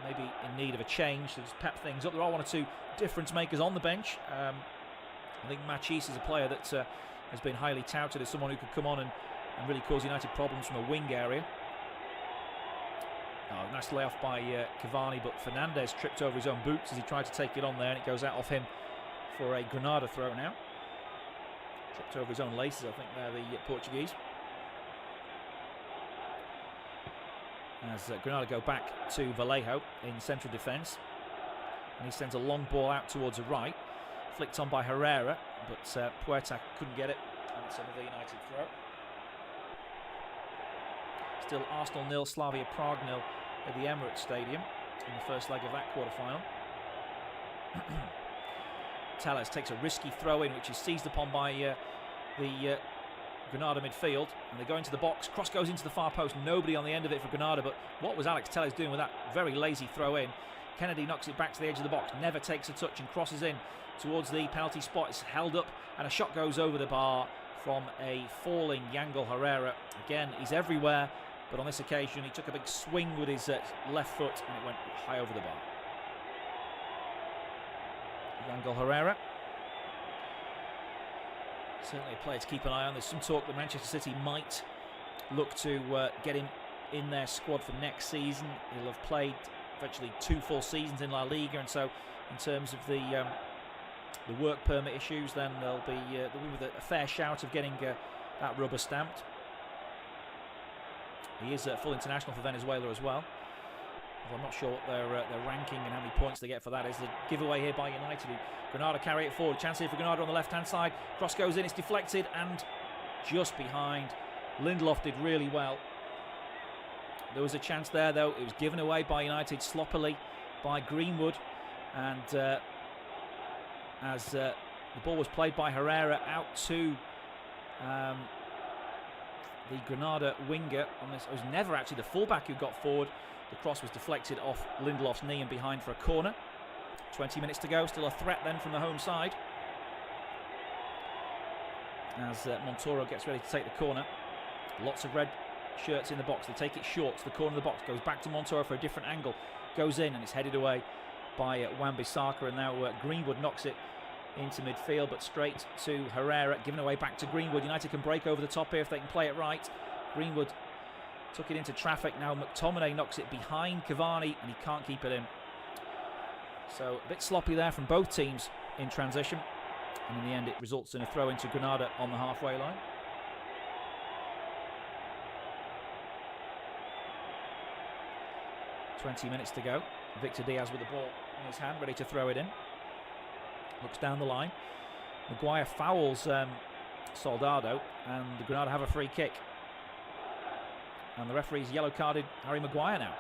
Maybe in need of a change to just pep things up. There are 1 or 2 difference makers on the bench. I think Machis is a player that has been highly touted as someone who could come on and really cause United problems from a wing area. Oh, nice layoff by Cavani, but Fernandez tripped over his own boots as he tried to take it on there, and it goes out off him for a Granada throw now. Tripped over his own laces, I think, there, the Portuguese. As Granada go back to Vallejo in central defence, and he sends a long ball out towards the right, flicked on by Herrera, but Puerta couldn't get it, and it's another United throw. Still Arsenal 0, Slavia Prague 0 at the Emirates Stadium in the first leg of that quarter-final. Tellez takes a risky throw-in, which is seized upon by the Granada midfield, and they go into the box. Cross goes into the far post. Nobody on the end of it for Granada, but what was Alex Tellez doing with that very lazy throw-in? Kennedy knocks it back to the edge of the box. Never takes a touch and crosses in towards the penalty spot. It's held up, and a shot goes over the bar from a falling Yangel Herrera. Again, he's everywhere. But on this occasion, he took a big swing with his left foot, and it went high over the bar. Yangel Herrera. Certainly a player to keep an eye on. There's some talk that Manchester City might look to get him in their squad for next season. He'll have played virtually 2 full seasons in La Liga, and so in terms of the work permit issues, then they'll be with a fair shout of getting that rubber stamped. He is a full international for Venezuela as well. Although I'm not sure what their ranking and how many points they get for that is. The giveaway here by United. Granada carry it forward. Chance here for Granada on the left-hand side. Cross goes in, it's deflected and just behind. Lindelof did really well. There was a chance there, though. It was given away by United sloppily by Greenwood. And as the ball was played by Herrera out to the Granada winger on this, it was never actually the fullback who got forward. The cross was deflected off Lindelof's knee and behind for a corner. 20 minutes to go, still a threat then from the home side. As Montoro gets ready to take the corner. Lots of red shirts in the box, they take it short to the corner of the box, goes back to Montoro for a different angle, goes in and it's headed away by Wan-Bissaka, and now Greenwood knocks it into midfield, but straight to Herrera, given away back to Greenwood. United can break over the top here if they can play it right. Greenwood took it into traffic, now McTominay knocks it behind Cavani and he can't keep it in. So a bit sloppy there from both teams in transition, and in the end it results in a throw into Granada on the halfway line. .20 minutes to go. Victor Diaz with the ball in his hand, ready to throw it in. Looks down the line. Maguire fouls Soldado, and the Granada have a free kick. And the referee's yellow carded Harry Maguire now.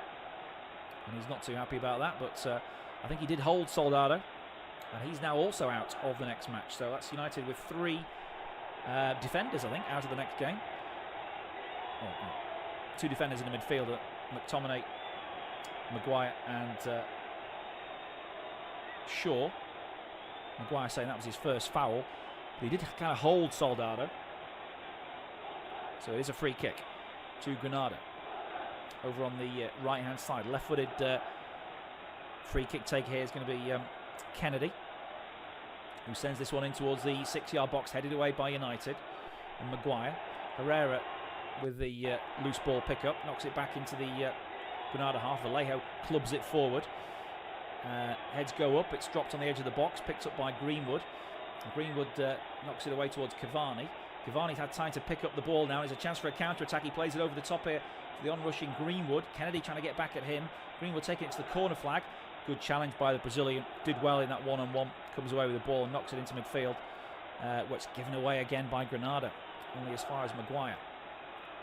And he's not too happy about that, but I think he did hold Soldado. And he's now also out of the next match. So that's United with 3 defenders, I think, out of the next game. 2 defenders in the midfield, McTominay, Maguire and Shaw. Maguire saying that was his first foul, but he did kind of hold Soldado. So it is a free kick to Granada over on the right hand side. Left-footed free kick take here is going to be Kennedy, who sends this one in towards the 6-yard box, headed away by United. And Maguire. Herrera with the loose ball pickup, knocks it back into the Granada half. Vallejo clubs it forward. Heads go up, it's dropped on the edge of the box, picked up by Greenwood. And Greenwood knocks it away towards Cavani. Cavani's had time to pick up the ball now. There's a chance for a counter-attack. He plays it over the top here to the on-rushing Greenwood. Kennedy trying to get back at him. Greenwood taking it to the corner flag. Good challenge by the Brazilian. Did well in that one-on-one. Comes away with the ball and knocks it into midfield. What's given away again by Granada. Only as far as Maguire.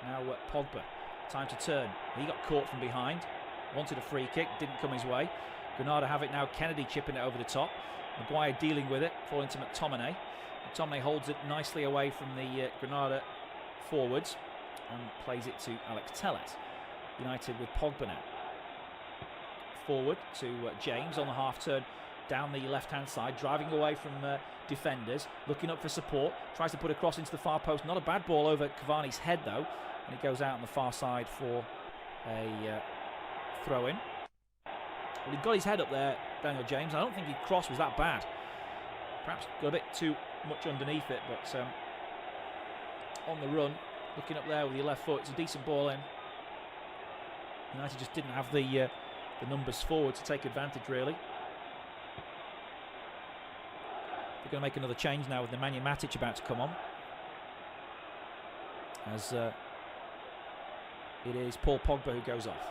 Now Pogba. Time to turn. He got caught from behind. Wanted a free kick. Didn't come his way. Granada have it now. Kennedy chipping it over the top. Maguire dealing with it. Falling to McTominay. McTominay holds it nicely away from the Granada forwards and plays it to Alex Telles. United with Pogba now. Forward to James on the half turn down the left hand side, driving away from defenders, looking up for support, tries to put a cross into the far post. Not a bad ball over Cavani's head though, and it goes out on the far side for a throw in. Well, he got his head up there, Daniel James. I don't think his cross was that bad. Perhaps got a bit too much underneath it, but on the run, looking up there with your left foot, it's a decent ball in. United just didn't have the numbers forward to take advantage, really. They're going to make another change now with Nemanja Matic about to come on. As it is Paul Pogba who goes off.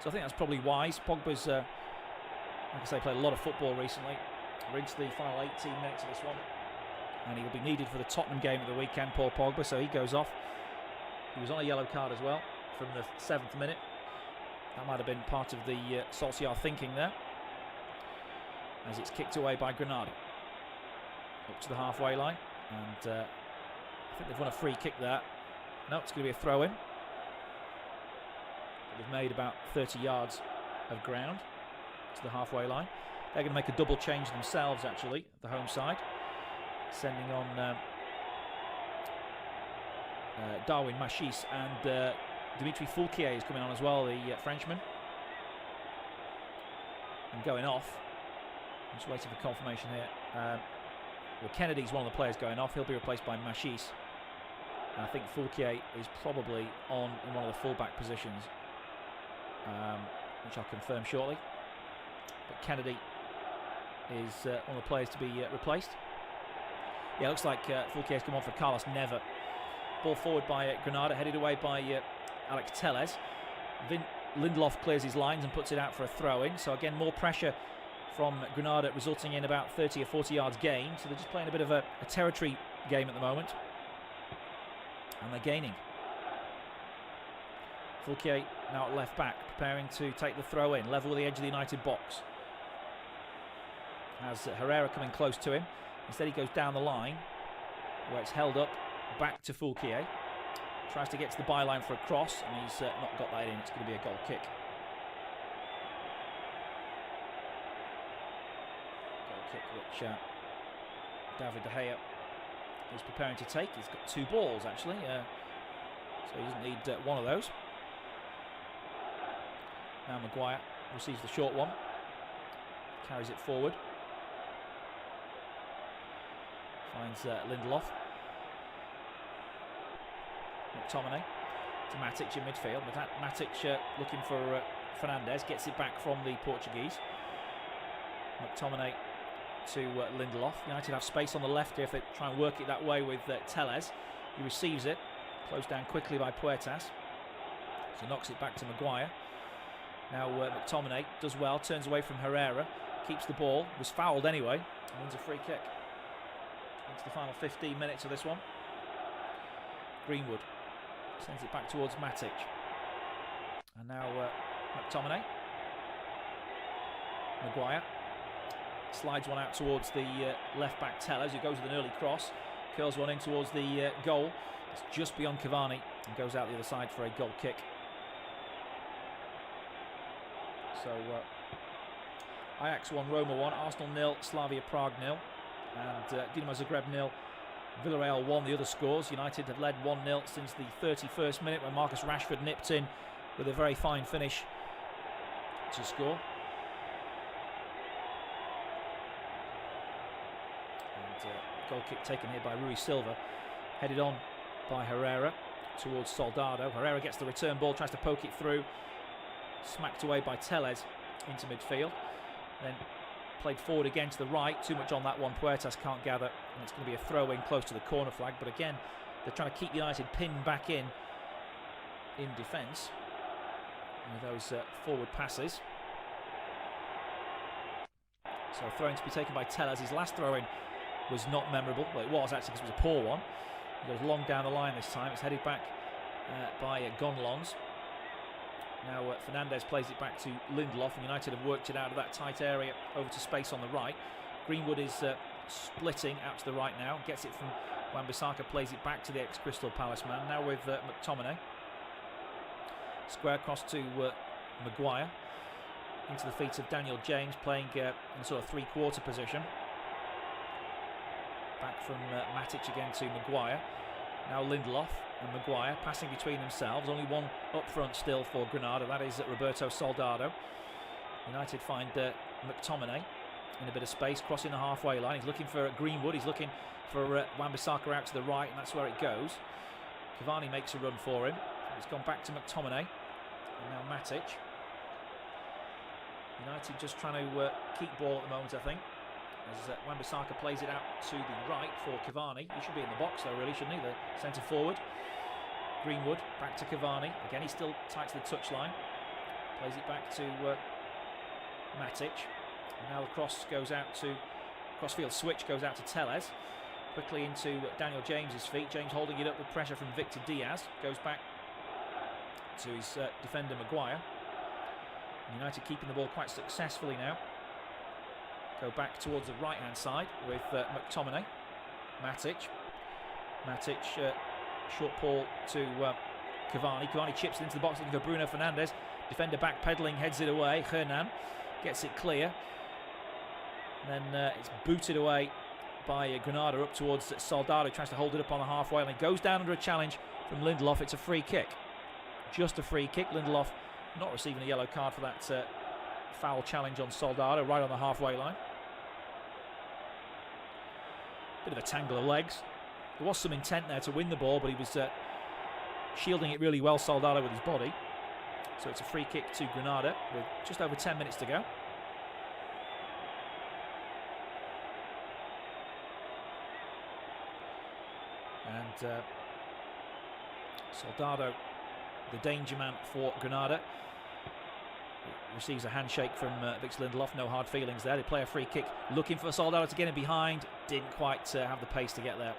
So I think that's probably wise. Pogba's, like I say, played a lot of football recently. We're into the final 18 minutes of this one. And he will be needed for the Tottenham game at the weekend, Paul Pogba, so he goes off. He was on a yellow card as well from the 7th minute. That might have been part of the Solskjaer thinking there. As it's kicked away by Granada. Up to the halfway line. And I think they've won a free kick there. No, it's going to be a throw in. They've made about 30 yards of ground to the halfway line. They're going to make a double change themselves, actually, the home side. Sending on Darwin Machis, and Dimitri Foulquier is coming on as well, the Frenchman. And going off Just waiting for confirmation here. Well, Kennedy's one of the players going off. He'll be replaced by Machis. And I think Foulquier is probably on in one of the fullback positions, which I'll confirm shortly. But Kennedy is one of the players to be replaced. Yeah, it looks like Foulquier's come on for Carlos Neva. Ball forward by Granada, headed away by Alex Tellez. Lindelof clears his lines and puts it out for a throw-in. So again, more pressure from Granada, resulting in about 30 or 40 yards gain. So they're just playing a bit of a territory game at the moment. And they're gaining. Foulquier now at left back, preparing to take the throw in, level with the edge of the United box. Has Herrera coming close to him. Instead he goes down the line, where it's held up, back to Foulquier. Tries to get to the byline for a cross, and he's not got that in. It's going to be a goal kick. Goal kick which David De Gea is preparing to take. He's got 2 balls actually, so he doesn't need one of those. Now Maguire receives the short one, carries it forward, finds Lindelof. McTominay to Matic in midfield. Matic looking for Fernandes, gets it back from the Portuguese. McTominay to Lindelof. United have space on the left here if they try and work it that way with Tellez. He receives it, closed down quickly by Puertas, so knocks it back to Maguire. Now McTominay does well, turns away from Herrera, keeps the ball, was fouled anyway, and wins a free kick. Into the final 15 minutes of this one. Greenwood sends it back towards Matic. And now McTominay. Maguire slides one out towards the left back Tellez, who goes with an early cross, curls one in towards the goal. It's just beyond Cavani and goes out the other side for a goal kick. So Ajax 1, Roma 1, Arsenal 0, Slavia Prague 0, and Dinamo Zagreb 0, Villarreal 1, the other scores. United have led 1-0 since the 31st minute when Marcus Rashford nipped in with a very fine finish to score. And goal kick taken here by Rui Silva, headed on by Herrera towards Soldado. Herrera gets the return ball, tries to poke it through, smacked away by Tellez into midfield, then played forward again to the right. Too much on that one, Puertas can't gather, and it's going to be a throw in close to the corner flag. But again, they're trying to keep United pinned back in defence with those forward passes. So a throw-in to be taken by Tellez. His last throw-in was not memorable. Well, it was actually, because it was a poor one. He goes long down the line this time. It's headed back by Gonlons. Now Fernandes plays it back to Lindelof, and United have worked it out of that tight area over to space on the right. Greenwood is splitting out to the right now, gets it from Wan-Bissaka, plays it back to the ex-Crystal Palace man, now with McTominay. Square cross to Maguire, into the feet of Daniel James, playing in a sort of three-quarter position. Back from Matic again to Maguire. Now Lindelof and Maguire passing between themselves. Only one up front still for Granada, that is Roberto Soldado. United find McTominay in a bit of space, crossing the halfway line. He's looking for Greenwood, he's looking for Wan-Bissaka out to the right, and that's where it goes. Cavani makes a run for him. It's gone back to McTominay, and now Matic. United just trying to keep ball at the moment, I think, as Wan-Bissaka plays it out to the right for Cavani. He should be in the box though, really, shouldn't he? The centre forward. Greenwood back to Cavani. Again, he's still tight to the touchline. Plays it back to Matic. And now the cross goes out to crossfield switch goes out to Tellez. Quickly into Daniel James's feet. James holding it up with pressure from Victor Diaz. Goes back to his defender Maguire. United keeping the ball quite successfully now. Go back towards the right hand side with McTominay. Matic, short ball to Cavani. Cavani chips it into the box looking for Bruno Fernandes. Defender backpedaling, heads it away. Hernan gets it clear. And then it's booted away by Granada up towards Soldado. Tries to hold it up on the halfway line. Goes down under a challenge from Lindelof. It's a free kick. Just a free kick. Lindelof not receiving a yellow card for that foul challenge on Soldado right on the halfway line. Bit of a tangle of legs. There was some intent there to win the ball, but he was shielding it really well, Soldado, with his body. So it's a free kick to Granada with just over 10 minutes to go. And Soldado, the danger man for Granada, receives a handshake from Victor Lindelof. No hard feelings there. They play a free kick, looking for Soldado to get in behind. Didn't quite have the pace to get there.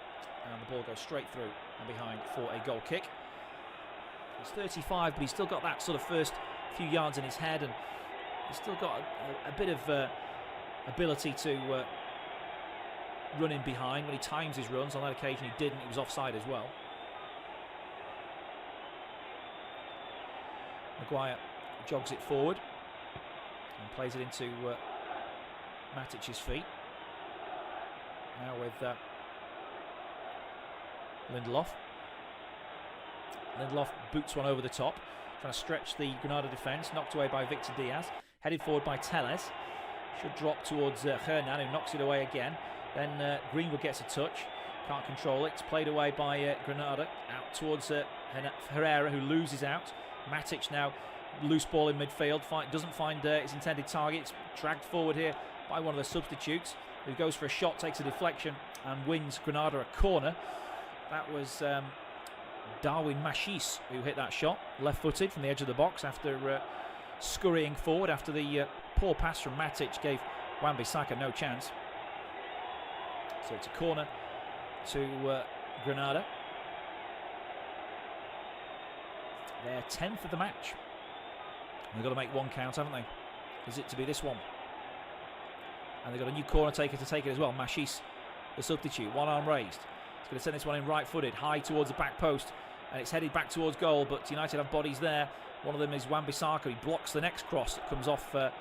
And the ball goes straight through and behind for a goal kick. He's 35, but he's still got that sort of first few yards in his head, and he's still got a bit of ability to run in behind. When he times his runs, on that occasion he didn't. He was offside as well. Maguire jogs it forward and plays it into Matic's feet. Now with Lindelof. Lindelof boots one over the top, trying to stretch the Granada defence, knocked away by Victor Diaz, headed forward by Tellez. Should drop towards Hernan, who knocks it away again. Then Greenwood gets a touch, can't control it. It's played away by Granada, out towards Herrera, who loses out. Matic now, loose ball in midfield, doesn't find its intended target. It's dragged forward here by one of the substitutes, who goes for a shot, takes a deflection, and wins Granada a corner. That was Darwin Machis who hit that shot, left-footed from the edge of the box after scurrying forward after the poor pass from Matic gave Wan-Bissaka no chance. So it's a corner to Granada. They're 10th of the match. And they've got to make one count, haven't they? Is it to be this one? And they've got a new corner taker to take it as well. Machis, the substitute, one arm raised. He's going to send this one in right-footed, high towards the back post, and it's headed back towards goal, but United have bodies there. One of them is Wan-Bissaka. He blocks the next cross that comes off the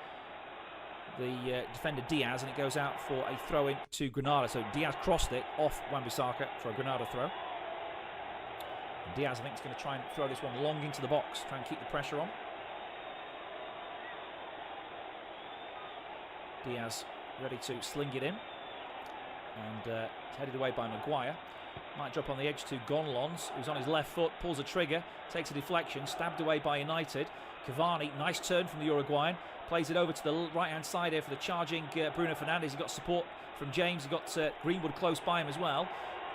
defender Diaz, and it goes out for a throw-in to Granada. So Diaz crossed it off Wan-Bissaka for a Granada throw. And Diaz, I think, is going to try and throw this one long into the box, try and keep the pressure on. Diaz ready to sling it in, and it's headed away by Maguire. Might drop on the edge to Gonlons, who's on his left foot, pulls a trigger, takes a deflection, stabbed away by United. Cavani, nice turn from the Uruguayan, plays it over to the right-hand side here for the charging Bruno Fernandes. He got support from James, he got Greenwood close by him as well.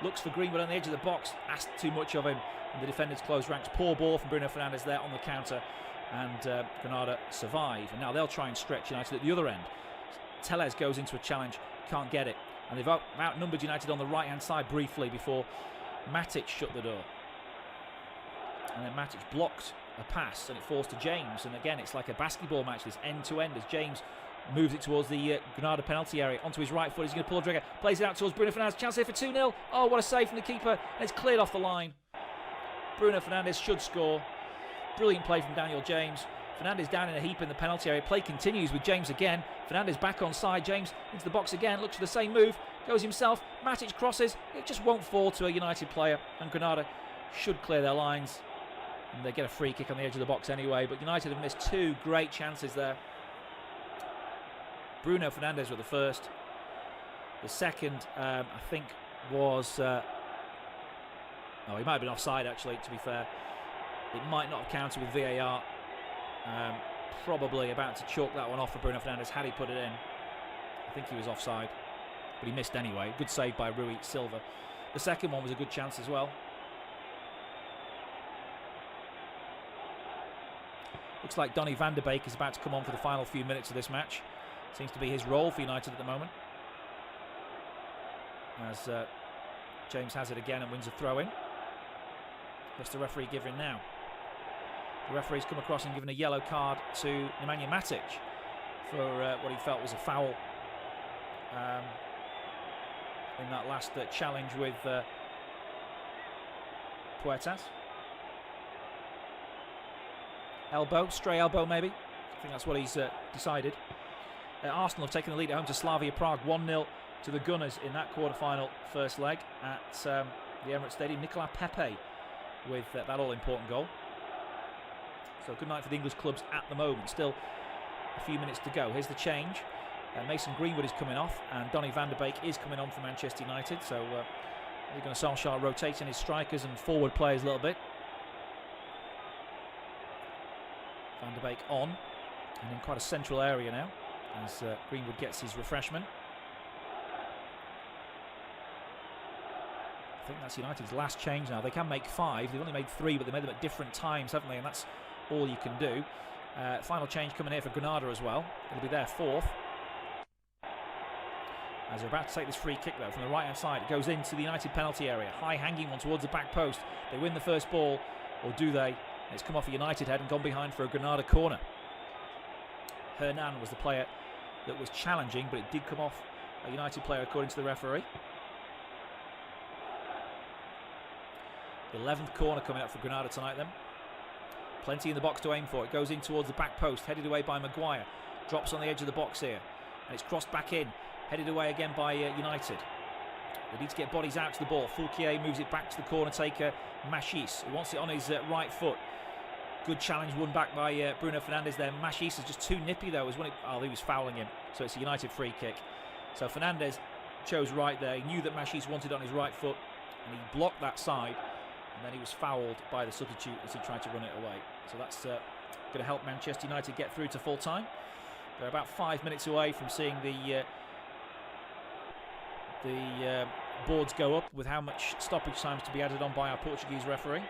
Looks for Greenwood on the edge of the box, asked too much of him, and the defenders close ranks. Poor ball from Bruno Fernandes there on the counter, and Granada survive. And now they'll try and stretch United at the other end. Tellez goes into a challenge, can't get it. And they've outnumbered United on the right-hand side briefly before Matic shut the door. And then Matic blocked a pass, and it falls to James. And again, it's like a basketball match, this end-to-end, as James moves it towards the Granada penalty area. Onto his right foot, he's going to pull a trigger. Plays it out towards Bruno Fernandes. Chance here for 2-0. Oh, what a save from the keeper. And it's cleared off the line. Bruno Fernandes should score. Brilliant play from Daniel James. Fernandes down in a heap in the penalty area. Play continues with James again. Fernandes back on side. James into the box again. Looks for the same move. Goes himself. Matic crosses. It just won't fall to a United player. And Granada should clear their lines. And they get a free kick on the edge of the box anyway. But United have missed two great chances there. Bruno Fernandes with the first. The second, I think, was... he might have been offside, actually, to be fair. It might not have counted with VAR. Probably about to chalk that one off for Bruno Fernandes had he put it in. I think he was offside, but he missed anyway. Good save by Rui Silva. The second one was a good chance as well. Looks like Donny van der Beek is about to come on for the final few minutes of this match. Seems to be his role for United at the moment. As James has it again and wins a throw-in. What's the referee giving now? The referee's come across and given a yellow card to Nemanja Matic for what he felt was a foul in that last challenge with Puertas. Elbow, stray elbow maybe. I think that's what he's decided. Arsenal have taken the lead at home to Slavia Prague, 1-0 to the Gunners in that quarter-final first leg at the Emirates Stadium. Nicolas Pepe with that all-important goal. So good night for the English clubs at the moment. Still a few minutes to go. Here's the change. Mason Greenwood is coming off, and Donny van der Beek is coming on for Manchester United. So they're going to Solskjaer rotating his strikers and forward players a little bit. Van der Beek on, and in quite a central area now, as Greenwood gets his refreshment. I think that's United's last change now. They can make 5. They've only made 3, but they made them at different times, haven't they? And that's all you can do. Final change coming here for Granada as well. It'll be their 4th. As they're about to take this free kick though from the right hand side, it goes into the United penalty area. High hanging one towards the back post. They win the first ball, or do they? It's come off a United head and gone behind for a Granada corner. Hernan was the player that was challenging, but it did come off a United player according to the referee. 11th corner coming up for Granada tonight then. Plenty in the box to aim for. It goes in towards the back post, headed away by Maguire. Drops on the edge of the box here, and it's crossed back in. Headed away again by United. They need to get bodies out to the ball. Foulquier moves it back to the corner taker, Machis, who wants it on his right foot. Good challenge won back by Bruno Fernandes there. Machis is just too nippy though. He was fouling him. So it's a United free kick. So Fernandes chose right there. He knew that Machis wanted it on his right foot, and he blocked that side. And then he was fouled by the substitute as he tried to run it away. So that's going to help Manchester United get through to full time. They're about 5 minutes away from seeing the boards go up with how much stoppage time is to be added on by our Portuguese referee.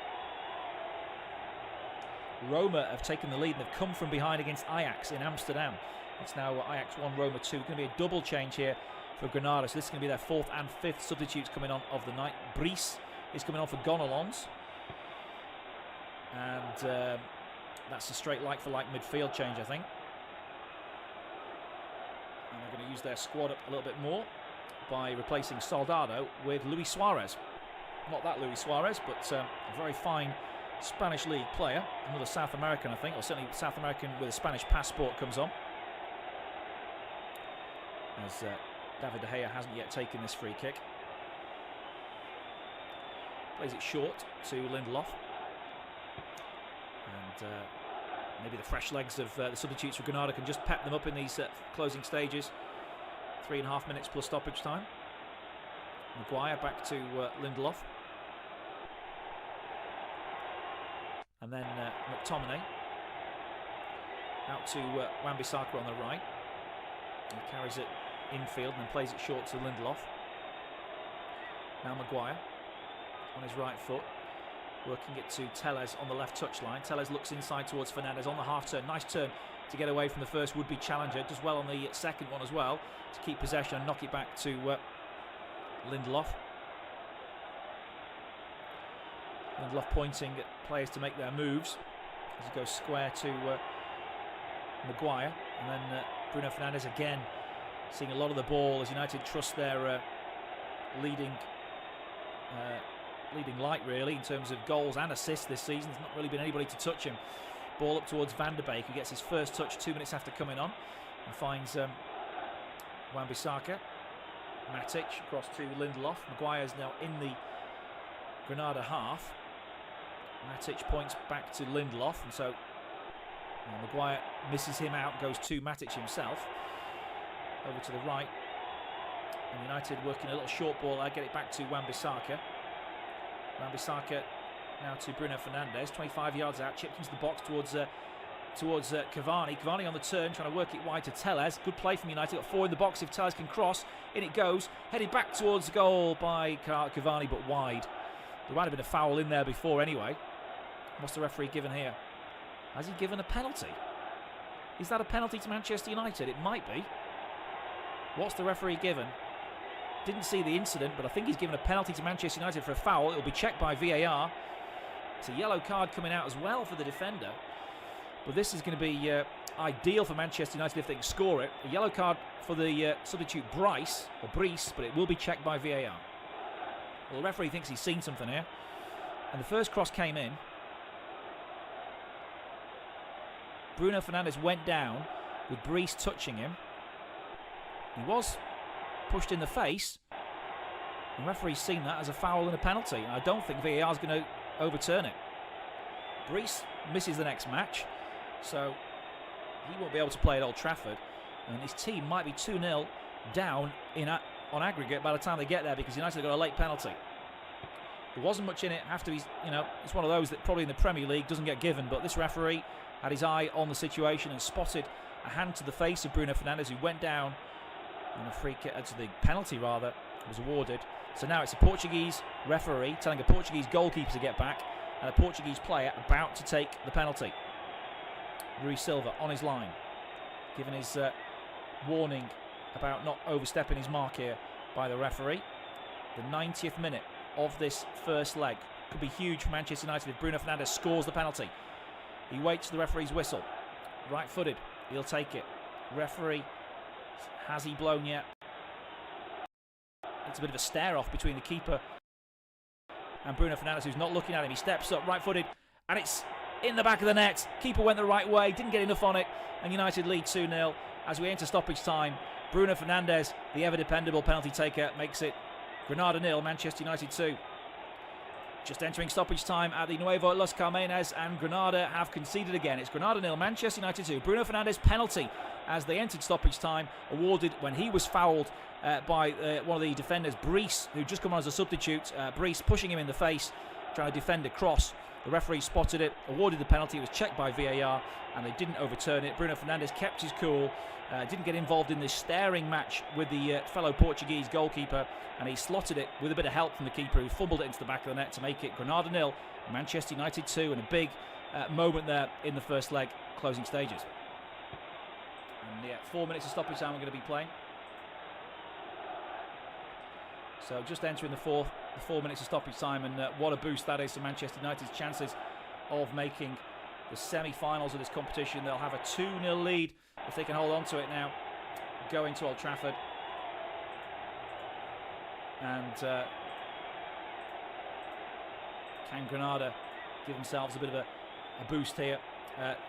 Roma have taken the lead and they've come from behind against Ajax in Amsterdam. It's now Ajax 1, Roma 2. It's going to be a double change here for Granada. So this is going to be their 4th and 5th substitutes coming on of the night. Brice is coming on for Gonalons. And that's a straight like-for-like midfield change, I think. And they're going to use their squad up a little bit more by replacing Soldado with Luis Suarez. Not that Luis Suarez, but a very fine Spanish league player. Another South American, I think, or certainly South American with a Spanish passport comes on. As David De Gea hasn't yet taken this free kick. Plays it short to Lindelof. And maybe the fresh legs of the substitutes for Granada can just pep them up in these closing stages. 3.5 minutes plus stoppage time. Maguire back to Lindelof. And then McTominay out to Wan-Bissaka on the right. He carries it infield and then plays it short to Lindelof. Now Maguire on his right foot, working it to Telles on the left touchline. Telles looks inside towards Fernandes on the half turn. Nice turn to get away from the first would-be challenger. Does well on the second one as well to keep possession and knock it back to Lindelof. Lindelof pointing at players to make their moves as he goes square to Maguire. And then Bruno Fernandes again seeing a lot of the ball as United trust their leading light really in terms of goals and assists this season. There's not really been anybody to touch him. Ball up towards Van der Beek, who gets his first touch 2 minutes after coming on and finds Wan-Bissaka. Matic across to Lindelof. Maguire's now in the Granada half. Matic points back to Lindelof, and so Maguire misses him out, goes to Matic himself. Over to the right. And United working a little short ball there, get it back to Wan-Bissaka. Wan-Bissaka now to Bruno Fernandes, 25 yards out, chipped into the box towards Cavani. Cavani on the turn, trying to work it wide to Telles. Good play from United, got 4 in the box if Telles can cross. In it goes, headed back towards the goal by Cavani, but wide. There might have been a foul in there before anyway. What's the referee given here? Has he given a penalty? Is that a penalty to Manchester United? It might be. What's the referee given? Didn't see the incident, but I think he's given a penalty to Manchester United for a foul. It'll be checked by VAR. It's a yellow card coming out as well for the defender. But this is going to be ideal for Manchester United if they can score it. A yellow card for the substitute Brice, but it will be checked by VAR. Well, the referee thinks he's seen something here. And the first cross came in. Bruno Fernandes went down with Brice touching him. He was pushed in the face. The referee's seen that as a foul and a penalty. And I don't think VAR is going to overturn it. Brice misses the next match, so he won't be able to play at Old Trafford. And his team might be 2-0 down on aggregate by the time they get there, because United got a late penalty. There wasn't much in it. After he's, it's one of those that probably in the Premier League doesn't get given, but this referee had his eye on the situation and spotted a hand to the face of Bruno Fernandes, who went down, and a free kick, the penalty rather, was awarded. So now it's a Portuguese referee telling a Portuguese goalkeeper to get back, and a Portuguese player about to take the penalty. Rui Silva on his line, giving his warning about not overstepping his mark here by the referee. The 90th minute of this first leg could be huge for Manchester United if Bruno Fernandes scores the penalty. He waits for the referee's whistle. Right-footed, he'll take it. Referee, has he blown yet? It's a bit of a stare-off between the keeper and Bruno Fernandes, who's not looking at him. He steps up, right-footed, and it's in the back of the net. Keeper went the right way, didn't get enough on it, and United lead 2-0 as we enter stoppage time. Bruno Fernandes, the ever-dependable penalty taker, makes it Granada 0, Manchester United 2. Just entering stoppage time at the Nuevo Los Carmenes, and Granada have conceded again. It's Granada 0, Manchester United 2. Bruno Fernandes penalty as they entered stoppage time, awarded when he was fouled by one of the defenders, Brice, who'd just come on as a substitute. Brice pushing him in the face, trying to defend a cross. The referee spotted it, awarded the penalty. It was checked by VAR, and they didn't overturn it. Bruno Fernandes kept his cool, didn't get involved in this staring match with the fellow Portuguese goalkeeper, and he slotted it with a bit of help from the keeper, who fumbled it into the back of the net to make it Granada 0, Manchester United 2, and a big moment there in the first leg, closing stages. And 4 minutes of stoppage time we're going to be playing. So just entering the 4 minutes of stoppage time, and what a boost that is to Manchester United's chances of making the semi-finals of this competition. They'll have a 2-0 lead if they can hold on to it now, going to Old Trafford. And can Granada give themselves a bit of a boost here?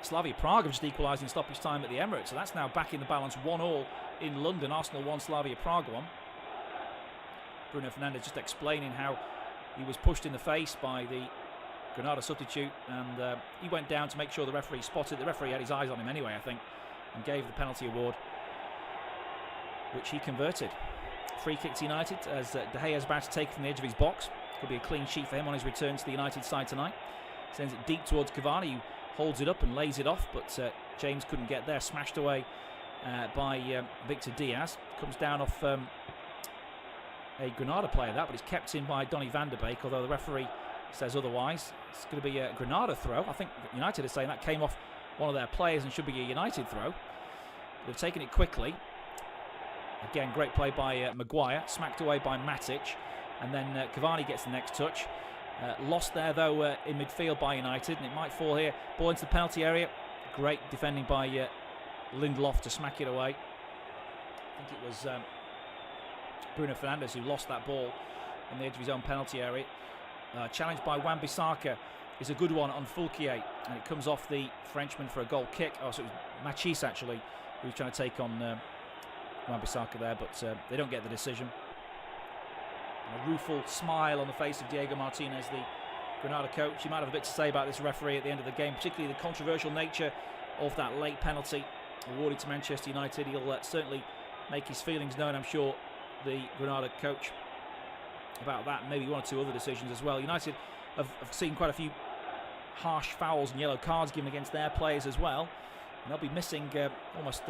Slavia Prague have just equalised in stoppage time at the Emirates, so that's now back in the balance, 1-1 in London. Arsenal 1, Slavia Prague 1. Bruno Fernandes just explaining how he was pushed in the face by the Granada substitute, and he went down to make sure the referee spotted. The referee had his eyes on him anyway, I think, and gave the penalty award, which he converted. Free kick to United as De Gea is about to take it from the edge of his box. Could be a clean sheet for him on his return to the United side tonight. Sends it deep towards Cavani, who holds it up and lays it off, but James couldn't get there. Smashed away by Victor Diaz. Comes down off a Granada player, but he's kept in by Donny van der Beek, although the referee says otherwise. It's going to be a Granada throw. I think United are saying that came off one of their players and should be a United throw. They've taken it quickly. Again, great play by Maguire, smacked away by Matic, and then Cavani gets the next touch. Lost there, though, in midfield by United, and it might fall here. Ball into the penalty area. Great defending by Lindelof to smack it away. I think it was Bruno Fernandes who lost that ball on the edge of his own penalty area. Challenged by Wan-Bissaka is a good one on Fulquier, and it comes off the Frenchman for a goal kick. Oh, so it was Machis, actually, who was trying to take on Wan-Bissaka there, but they don't get the decision. And a rueful smile on the face of Diego Martinez, the Granada coach. He might have a bit to say about this referee at the end of the game, particularly the controversial nature of that late penalty awarded to Manchester United. He'll certainly make his feelings known, I'm sure, the Granada coach, about that, and maybe one or two other decisions as well. United have seen quite a few harsh fouls and yellow cards given against their players as well, and they'll be missing almost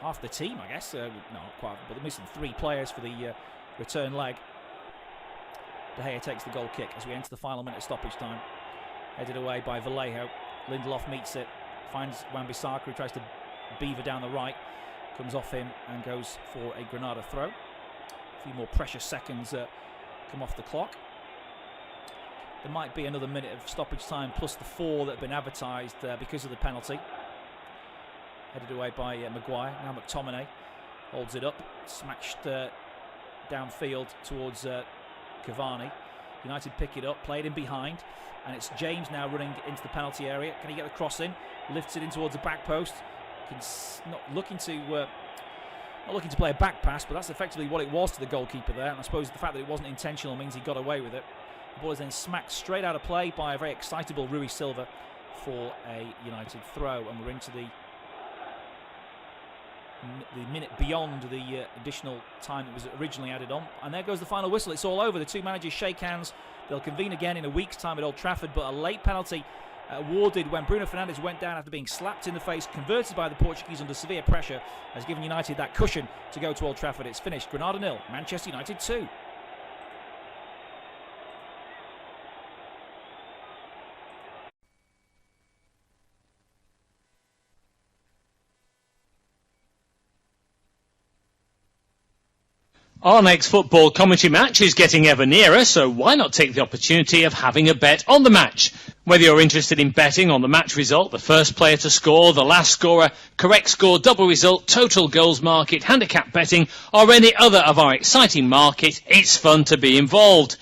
half the team, I guess. No, not quite, but they're missing 3 players for the return leg. De Gea takes the goal kick as we enter the final minute of stoppage time. Headed away by Vallejo. Lindelof meets it, finds Wan-Bissaka, who tries to beaver down the right. Comes off him and goes for a Granada throw. A few more precious seconds come off the clock. There might be another minute of stoppage time plus the 4 that have been advertised because of the penalty. Headed away by Maguire. Now McTominay holds it up, smashed downfield towards Cavani. United pick it up, played in behind, and it's James now running into the penalty area. Can he get the cross in? Lifts it in towards the back post. Not looking to play a back pass, but that's effectively what it was to the goalkeeper there. And I suppose the fact that it wasn't intentional means he got away with it. The ball is then smacked straight out of play by a very excitable Rui Silva for a United throw, and we're into the the minute beyond the additional time that was originally added on. And there goes the final whistle. It's all over. The two managers shake hands. They'll convene again in a week's time at Old Trafford, but a late penalty awarded when Bruno Fernandes went down after being slapped in the face, converted by the Portuguese under severe pressure, has given United that cushion to go to Old Trafford. It's finished. Granada 0, Manchester United 2. Our next football commentary match is getting ever nearer, so why not take the opportunity of having a bet on the match? Whether you're interested in betting on the match result, the first player to score, the last scorer, correct score, double result, total goals market, handicap betting, or any other of our exciting markets, it's fun to be involved.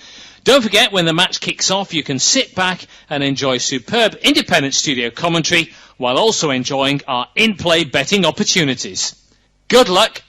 Don't forget, when the match kicks off, you can sit back and enjoy superb independent studio commentary while also enjoying our in-play betting opportunities. Good luck